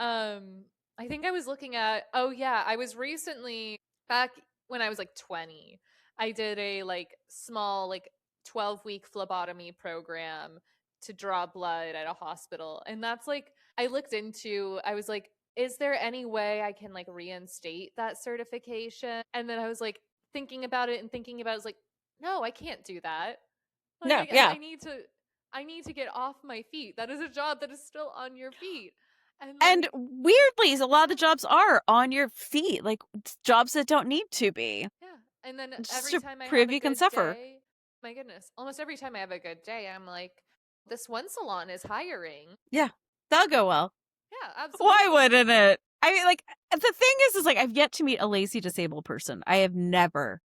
I think I was looking at, oh yeah, I was recently back when I was like 20. I did a like small like 12-week phlebotomy program to draw blood at a hospital. And that's like I looked into, I was like, is there any way I can like reinstate that certification? And then I was like thinking about it and thinking about it, I was like, no, I can't do that. Like no, yeah. I need to get off my feet. That is a job that is still on your feet. And And like weirdly, a lot of the jobs are on your feet, like jobs that don't need to be. yeah. And then Just every to time I have prove a you can good suffer. day, my goodness, almost every time I have a good day, I'm like, this one salon is hiring. Yeah, that'll go well. Yeah, Why absolutely. wouldn't it? I mean, like, the thing is like, I've yet to meet a lazy disabled person. I have never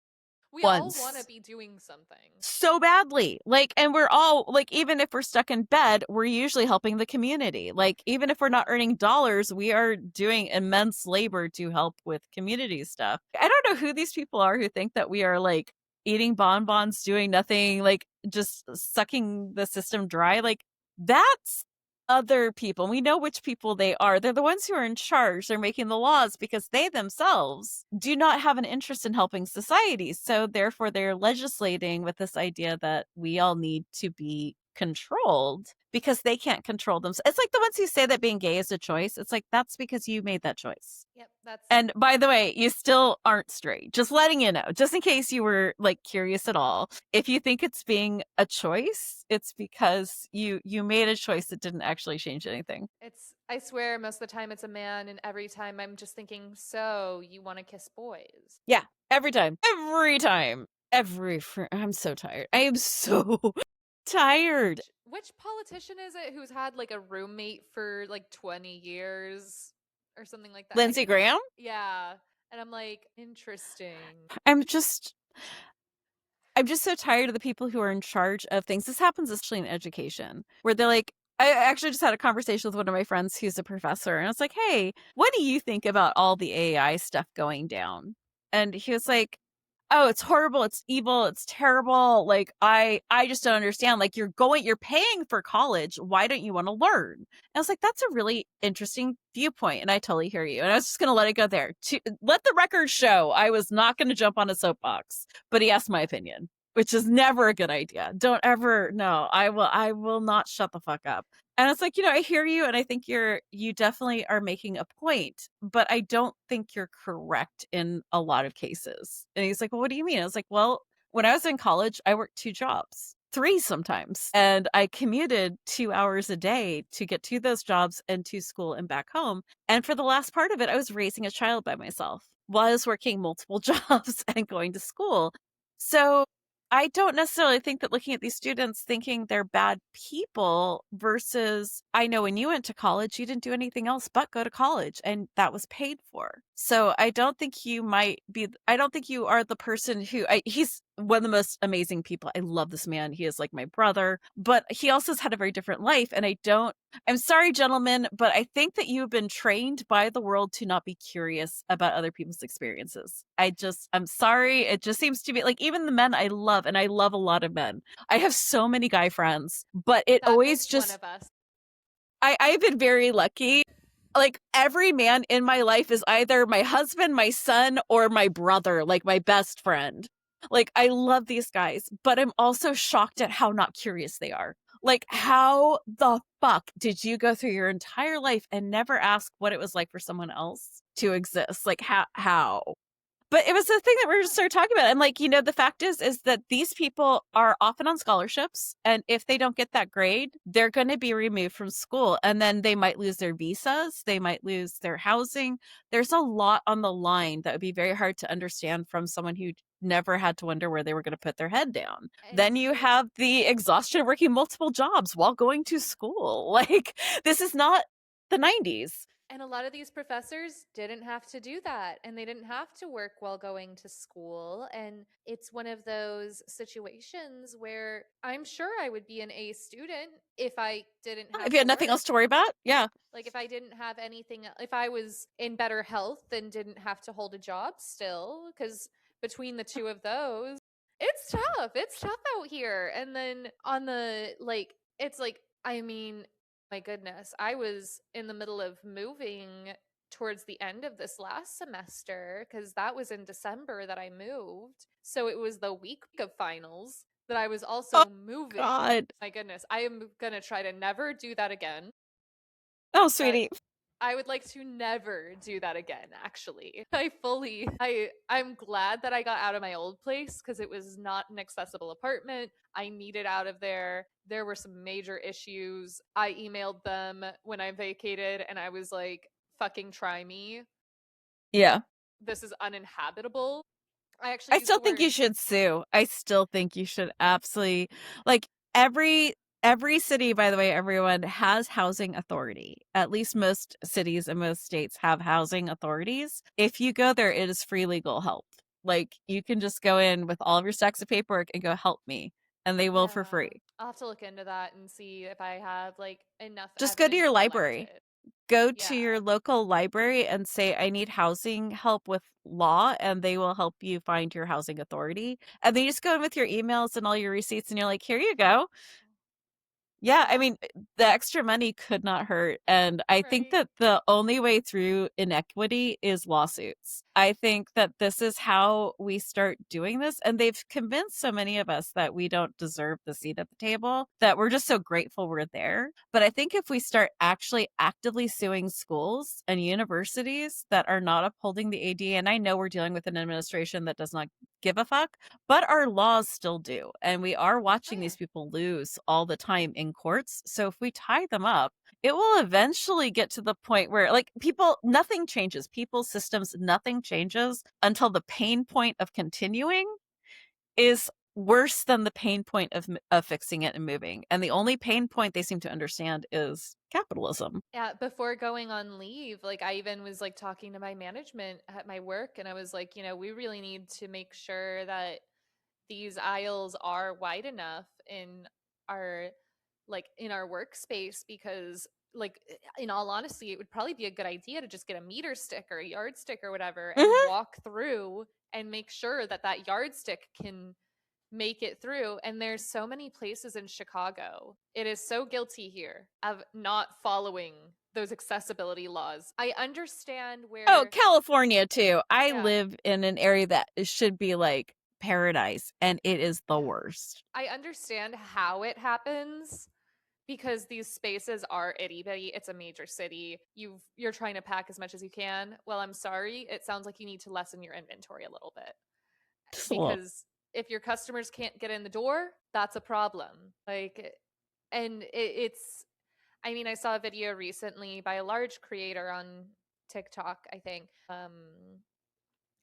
We all want to once be doing something. so badly. Like, and we're all like, even if we're stuck in bed, we're usually helping the community. Like, even if we're not earning dollars, we are doing immense labor to help with community stuff. I don't know who these people are who think that we are like eating bonbons, doing nothing, like just sucking the system dry. Like, that's other people. We know which people they are. They're the ones who are in charge. They're making the laws because they themselves do not have an interest in helping society. So therefore they're legislating with this idea that we all need to be controlled because they can't control themselves. It's like the ones who say that being gay is a choice. It's like that's because you made that choice. Yep, that's And by the way, you still aren't straight. Just letting you know, just in case you were like curious at all. If you think it's being a choice, it's because you made a choice that didn't actually change anything. it's I swear most of the time it's a man and every time I'm just thinking, so you want to kiss boys. Yeah, every time. Every time. I'm so tired. I am so tired. Which politician is it who's had like a roommate for like 20 years or something like that? I Lindsey can't. Graham? Yeah. And I'm like, interesting. I'm just I'm just so tired of the people who are in charge of things. This happens especially in education, where they're like, I actually just had a conversation with one of my friends who's a professor, and I was like, hey, what do you think about all the AI stuff going down? And he was like, oh, it's horrible, it's evil, it's terrible. Like, I just don't understand. Like, you're paying for college. Why don't you want to learn? And I was like, that's a really interesting viewpoint, and I totally hear you. And I was just gonna let it go there. To let the record show, I was not gonna jump on a soapbox, but he asked my opinion, which is never a good idea. Don't ever no, I will not shut the fuck up. And it's like, I hear you and I think you definitely are making a point, but I don't think you're correct in a lot of cases. And he's like, well, what do you mean? I was like, well, when I was in college, I worked two jobs, three sometimes, and I commuted 2 hours a day to get to those jobs and to school and back home. And for the last part of it, I was raising a child by myself while I was working multiple jobs and going to school. So I don't necessarily think that looking at these students thinking they're bad people versus I know when you went to college, you didn't do anything else but go to college and that was paid for. So I don't think you might be, I don't think you are the person who, he's one of the most amazing people. I love this man. He is like my brother, but he also has had a very different life. And I don't, I'm sorry, gentlemen, but I think that you've been trained by the world to not be curious about other people's experiences. I'm sorry. It just seems to be like even the men I love, and I love a lot of men. I have so many guy friends, but it That always makes one just, of us. I've been very lucky. Like every man in my life is either my husband, my son, or my brother, like my best friend. Like I love these guys, but I'm also shocked at how not curious they are. Like how the fuck did you go through your entire life and never ask what it was like for someone else to exist? Like how? But it was the thing that we were just started talking about. And like, the fact is that these people are often on scholarships. And if they don't get that grade, they're going to be removed from school. And then they might lose their visas. They might lose their housing. There's a lot on the line that would be very hard to understand from someone who never had to wonder where they were going to put their head down. And Then you have the exhaustion of working multiple jobs while going to school. Like, this is not the 90s. And a lot of these professors didn't have to do that, and they didn't have to work while going to school. And it's one of those situations where I'm sure I would be an A student if I didn't If have you to had nothing work. else to worry about, yeah. Like if I didn't have anything, if I was in better health and didn't have to hold a job still, because between the two of those, it's tough. It's tough out here. And then on the like, it's like, I mean, my goodness, I was in the middle of moving towards the end of this last semester because that was in December that I moved. So it was the week of finals that I was Oh also moving. God. My goodness, I am going to try to never do that again. Oh, That sweetie. I would like to never do that again, actually. I'm glad that I got out of my old place because it was not an accessible apartment. I needed out of there. There were some major issues. I emailed them when I vacated and I was like, fucking try me. Yeah. This is uninhabitable. I actually I used still the think word. you should sue. I still think you should absolutely like every city, by the way, everyone has housing authority. At least most cities and most states have housing authorities. If you go there, it is free legal help. Like you can just go in with all of your stacks of paperwork and go help me, and they will for Yeah, free. I'll have to look into that and see if I have like enough Just go to evidence your library. collected. Go to Yeah. your local library and say, I need housing help with law, and they will help you find your housing authority. And then you just go in with your emails and all your receipts, and you're like, here you go. Yeah, I Yeah, mean, the extra money could not hurt. And I think right. that the only way through inequity is lawsuits. I think that this is how we start doing this. And they've convinced so many of us that we don't deserve the seat at the table, that we're just so grateful we're there. But I think if we start actually actively suing schools and universities that are not upholding the ADA, and I know we're dealing with an administration that does not give a fuck, but our laws still do. And we are Oh watching yeah. these people lose all the time in courts. So if we tie them up, it will eventually get to the point where, like, people, nothing changes. People's systems, nothing changes until the pain point of continuing is worse than the pain point of fixing it and moving. And the only pain point they seem to understand is capitalism. Yeah, before going on leave, like I even was like talking to my management at my work and I was like, we really need to make sure that these aisles are wide enough our in our workspace because like in all honesty, it would probably be a good idea to just get a meter stick or a yardstick or whatever and Mhm. walk through and make sure that that yardstick can make it through. And there's so many places in Chicago. It is so guilty here of not following those accessibility laws. I understand Oh, where, California too. I yeah, live in an area that should be like paradise, and it is the yeah. worst. I understand how it happens because these spaces are itty bitty. It's a major city. You're trying to pack as much as you can. Well, I'm sorry. It sounds like you need to lessen your inventory a little bit Just a little. because if your customers can't get in the door, that's a problem. And it's I mean, I saw a video recently by a large creator on TikTok, I think.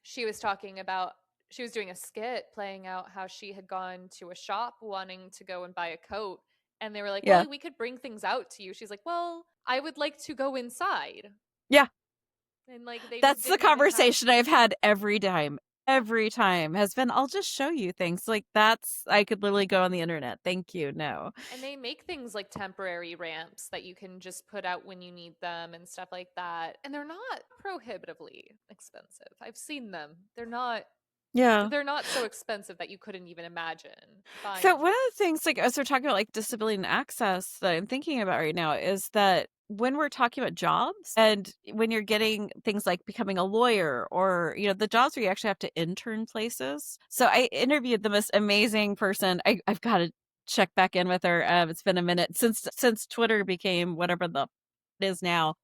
She was talking about she was doing a skit playing out how she had gone to a shop wanting to go and buy a coat, and they were like, Yeah. "Well, we could bring things out to you." She's like, "Well, I would like to go inside." Yeah. And like they just That's the didn't even have. conversation I've had every time. Yeah. Every time has been, I'll just show you things. Like, that's, I could literally go on the internet. Thank you. No. And they make things like temporary ramps that you can just put out when you need them and stuff like that. And they're not prohibitively expensive. I've seen them. Yeah. They're not so expensive that you couldn't even imagine So buying one of them. the things, like as we're talking about like disability and access that I'm thinking about right now is that when we're talking about jobs and when you're getting things like becoming a lawyer or, the jobs where you actually have to intern places. So I interviewed the most amazing person. I've got to check back in with her. It's been a minute since Twitter became whatever the it is now.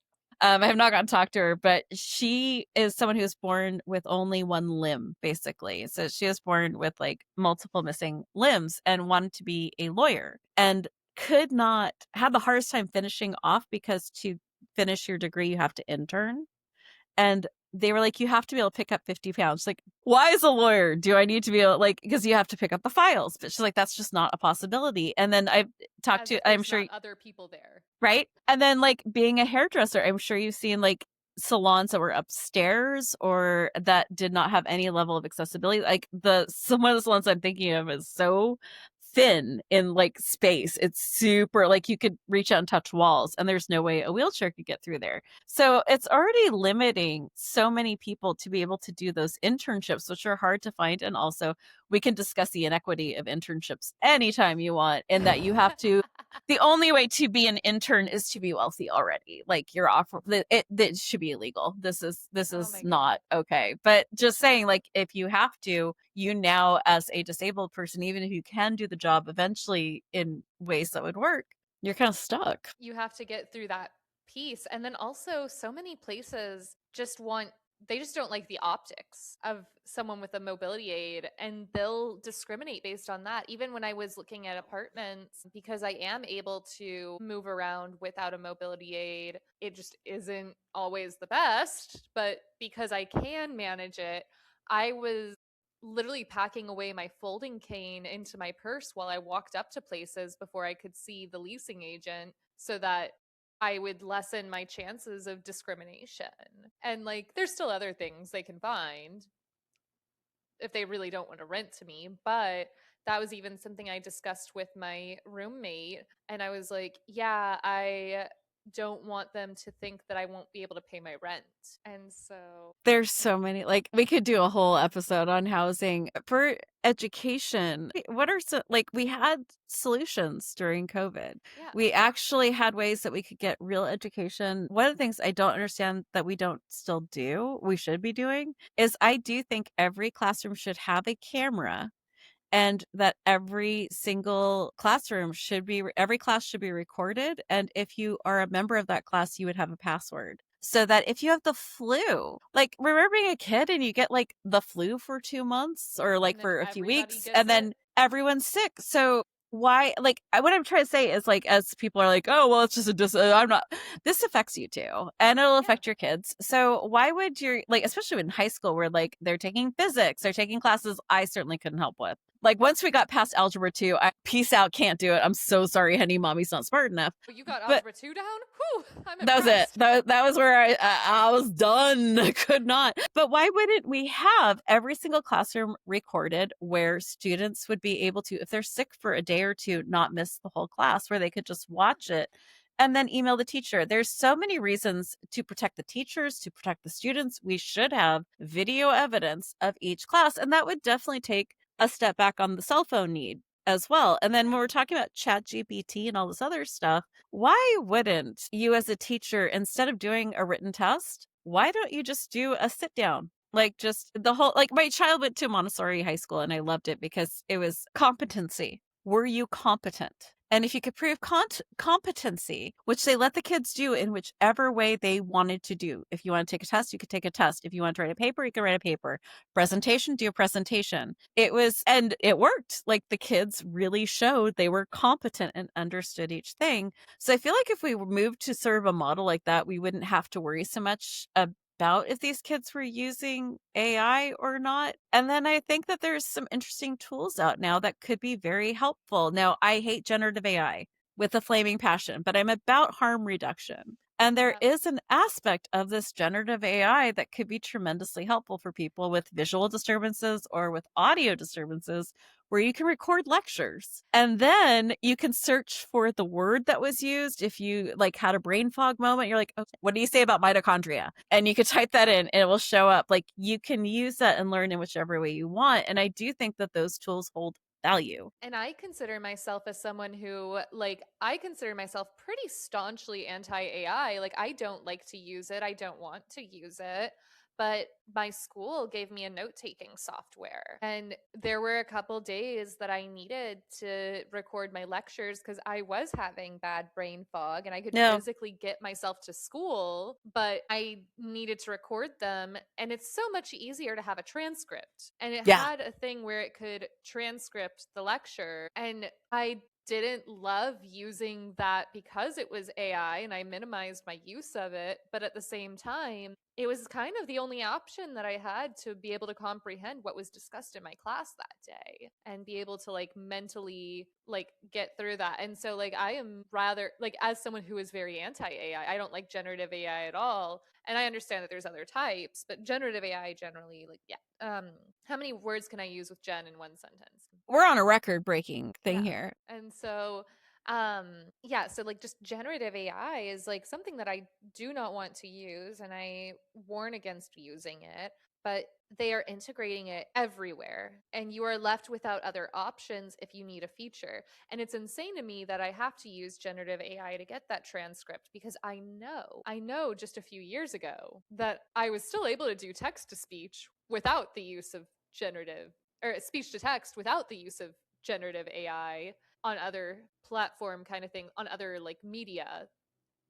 I have not gotten to talk to her, but she is someone who was born with only one limb, basically. So she was born with like multiple missing limbs and wanted to be a lawyer and could not had the hardest time finishing off because to finish your degree, you have to intern. And they were like, you have to be able to pick up 50 pounds. She's like, why as a lawyer do I need to be able like because you have to pick up the files? But she's like, that's just not a possibility. And then I've talked As if to, I'm there's sure not other people there. right? And then like being a hairdresser, I'm sure you've seen like salons that were upstairs or that did not have any level of accessibility. Like the some of the salons I'm thinking of is so thin in like space. It's super like you could reach out and touch walls and there's no way a wheelchair could get through there. So it's already limiting so many people to be able to do those internships, which are hard to find. And also we can discuss the inequity of internships anytime you want, and that you have to the only way to be an intern is to be wealthy already. Like you're offer it should be illegal. This Oh is my god. not okay. But just saying, like if you have to, you now as a disabled person, even if you can do the job eventually in ways that would work, you're kind of stuck. You have to get through that piece. And then also, so many places they just don't like the optics of someone with a mobility aid, and they'll discriminate based on that. Even when I was looking at apartments, because I am able to move around without a mobility aid, it just isn't always the best. But because I can manage it, I was literally packing away my folding cane into my purse while I walked up to places before I could see the leasing agent so that I would lessen my chances of discrimination. And like, there's still other things they can find if they really don't want to rent to me. But that was even something I discussed with my roommate. And I was like, yeah, I don't want them to think that I won't be able to pay my rent. And so, There's so many, like we could do a whole episode on housing for education. What are some, like we had solutions during COVID. yeah. We actually had ways that we could get real education. One of the things I don't understand that we don't still do, we should be doing, is I do think every classroom should have a camera and that every single classroom should be every class should be recorded, and if you are a member of that class you would have a password so that if you have the flu, like remember being a kid and you get like the flu for 2 months or And like then for a few everybody weeks gets and it. then everyone's sick. So why, like what I'm trying to say is like as people are like, oh well it's just I'm not, this affects you too and it'll Yeah. affect your kids. So why would your, like especially in high school where like they're taking physics, they're taking classes I certainly couldn't help with, like once we got past algebra 2, I peace out, can't do it. I'm so sorry, honey, mommy's not smart enough. But you got But algebra 2 down? Whew, I'm that was it. impressed. That was where I was done. I could not. But why wouldn't we have every single classroom recorded where students would be able to, if they're sick for a day or two, not miss the whole class, where they could just watch it and then email the teacher? There's so many reasons to protect the teachers, to protect the students. We should have video evidence of each class, and that would definitely take a step back on the cell phone need as well. And then Yeah. when we're talking about chat GPT and all this other stuff, why wouldn't you as a teacher, instead of doing a written test, why don't you just do a sit down? Like just the whole, like my child went to Montessori high school and I loved it because it was competency. Were you competent? And if you could prove competency, which they let the kids do in whichever way they wanted to do. If you want to take a test, you could take a test. If you want to write a paper, you could write a paper. Presentation, do a presentation. It was, and it worked. Like the kids really showed they were competent and understood each thing. So I feel like if we moved to sort of a model like that, we wouldn't have to worry so much about if these kids were using AI or not. And then I think that there's some interesting tools out now that could be very helpful. Now, I hate generative AI with a flaming passion, but I'm about harm reduction. And there Yeah. is an aspect of this generative AI that could be tremendously helpful for people with visual disturbances or with audio disturbances, where you can record lectures and then you can search for the word that was used. If you like had a brain fog moment, you're like, okay, what do you say about mitochondria? And you could type that in and it will show up. Like you can use that and learn in whichever way you want. And I do think that those tools hold value. And I consider myself as someone who, like, I consider myself pretty staunchly anti AI. Like, I don't like to use it, I don't want to use it. But my school gave me a note taking software. And there were a couple days that I needed to record my lectures because I was having bad brain fog and I could No. physically get myself to school, but I needed to record them. And it's so much easier to have a transcript. And it Yeah. had a thing where it could transcript the lecture. And I didn't love using that because it was AI and I minimized my use of it. But at the same time, it was kind of the only option that I had to be able to comprehend what was discussed in my class that day and be able to like mentally like get through that. And so like I am rather like as someone who is very anti AI, I don't like generative AI at all. And I understand that there's other types, but generative AI generally like yeah. How many words can I use with Jen in one sentence? We're on a record breaking thing Yeah. here. And so yeah, so like just generative AI is like something that I do not want to use and I warn against using it, but they are integrating it everywhere and you are left without other options if you need a feature. And it's insane to me that I have to use generative AI to get that transcript because I know just a few years ago that I was still able to do text to speech without the use of generative or speech to text without the use of generative AI on other platform kind of thing, on other like media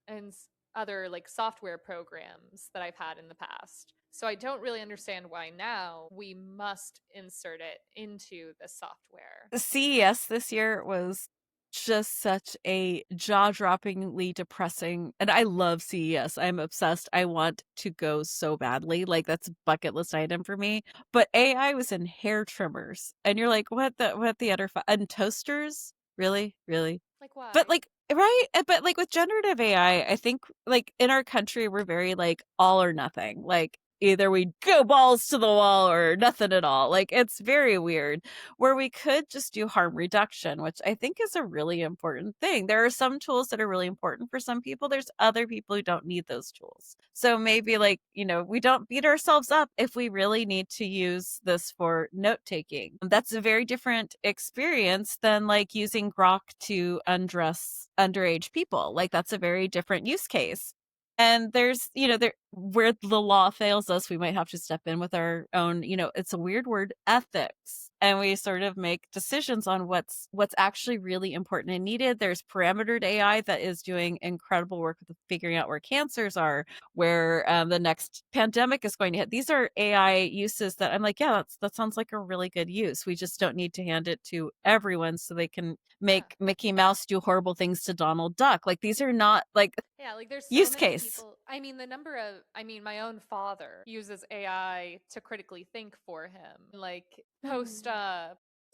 and other like software programs that I've had in the past. So I don't really understand why now we must insert it into the software. CES this year was just such a jaw-droppingly depressing, and I love CES. I'm obsessed. I want to go so badly. Like that's a bucket list item for me. But AI was in hair trimmers. And you're like, what the other and toasters? Really? Really? Like But why? like right? But like with generative AI, I think like in our country we're very like all or nothing. Like either we go balls to the wall or nothing at all. Like it's very weird where we could just do harm reduction, which I think is a really important thing. There are some tools that are really important for some people. There's other people who don't need those tools. So maybe like, we don't beat ourselves up if we really need to use this for note taking. That's a very different experience than like using Grok to undress underage people. Like that's a very different use case. And there's, there where the law fails us, we might have to step in with our own, it's a weird word, ethics. And we sort of make decisions on what's actually really important and needed. There's parametered AI that is doing incredible work with figuring out where cancers are, where the next pandemic is going to hit. These are AI uses that I'm like, yeah, that sounds like a really good use. We just don't need to hand it to everyone so they can Yeah. make Mickey Mouse do horrible things to Donald Duck. Like these are not like Yeah, like there's so use many case. people. I mean, the number of, I mean, my own father uses AI to critically think for him. Like post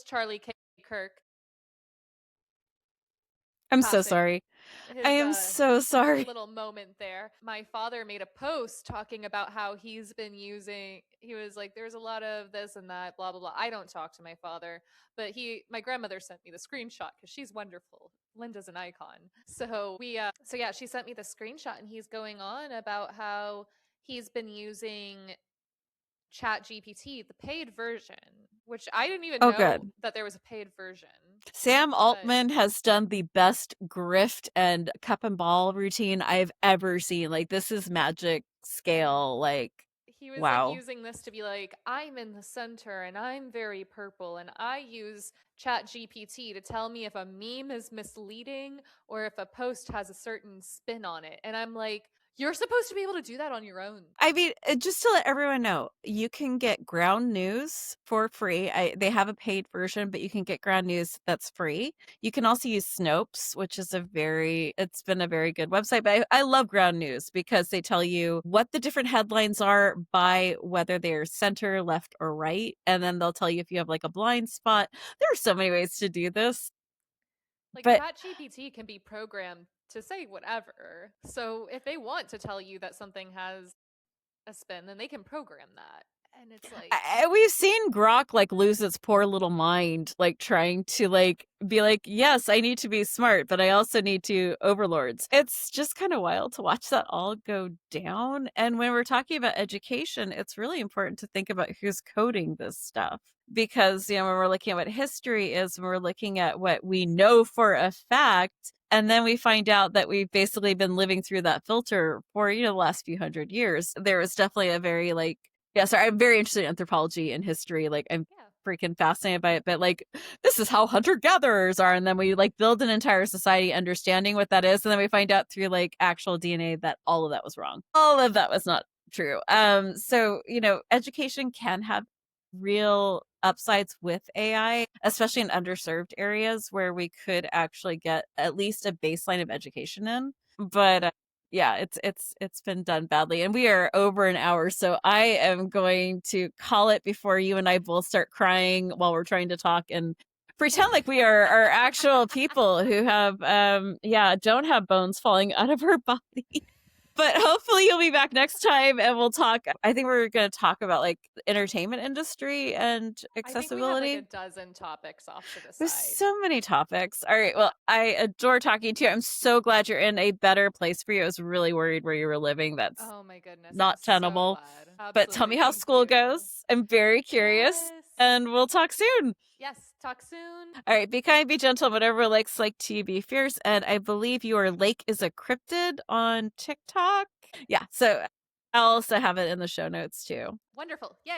Charlie K. Kirk I'm so passing sorry. I his am so sorry. little moment there. My father made a post talking about how he's been using he was like there's a lot of this and that blah blah blah. I don't talk to my father, but my grandmother sent me the screenshot cuz she's wonderful. Linda's an icon. So yeah, she sent me the screenshot and he's going on about how he's been using Chat GPT, the paid version, which I didn't even Oh, know good. that there was a paid version. Sam But Altman has done the best grift and cup and ball routine I've ever seen. Like, this is magic scale. Like, he was like wow. using this to be like, I'm in the center and I'm very purple and I use Chat GPT to tell me if a meme is misleading or if a post has a certain spin on it. And I'm like, You're supposed to be able to do that on your own. I mean, just to let everyone know, you can get Ground News for free. They have a paid version, but you can get Ground News that's free. You can also use Snopes, which is it's been a very good website. But I love Ground News because they tell you what the different headlines are by whether they're center, left, or right. And then they'll tell you if you have like a blind spot. There are so many ways to do this. Like But ChatGPT can be programmed to say whatever. So if they want to tell you that something has a spin, then they can program that. And it's like, we've seen Grok like lose its poor little mind, like trying to like be like, yes, I need to be smart, but I also need to overlords. It's just kind of wild to watch that all go down. And when we're talking about education, it's really important to think about who's coding this stuff. Because, when we're looking at what history is, when we're looking at what we know for a fact, and then we find out that we've basically been living through that filter for, the last few hundred years. There was definitely a very like yeah, sorry, I'm very interested in anthropology and history. Like, I'm yeah, freaking fascinated by it. But like, this is how hunter gatherers are, and then we like build an entire society understanding what that is, and then we find out through like actual DNA that all of that was wrong. All of that was not true. So education can have real upsides with AI, especially in underserved areas where we could actually get at least a baseline of education in. But yeah, it's been done badly, and we are over an hour, so I am going to call it before you and I both start crying while we're trying to talk and pretend like we are actual people who have don't have bones falling out of our body. But hopefully you'll be back next time and we'll talk. I think we're going to talk about like the entertainment industry and I think we have like a accessibility. dozen topics off to the There's side. so many topics. All right. Well, I adore talking to you. I'm so glad you're in a better place for you. I was really worried where you were living. That's Oh my goodness. I'm not so tenable. glad. But tell me Absolutely. how Thank school you. goes. I'm very curious. Yes. And we'll talk soon. Yes. Talk soon. All right. Be kind, be gentle, whatever likes like to be fierce. And I believe your lake is a cryptid on TikTok. Yeah. So I'll also have it in the show notes too. Wonderful. Yay.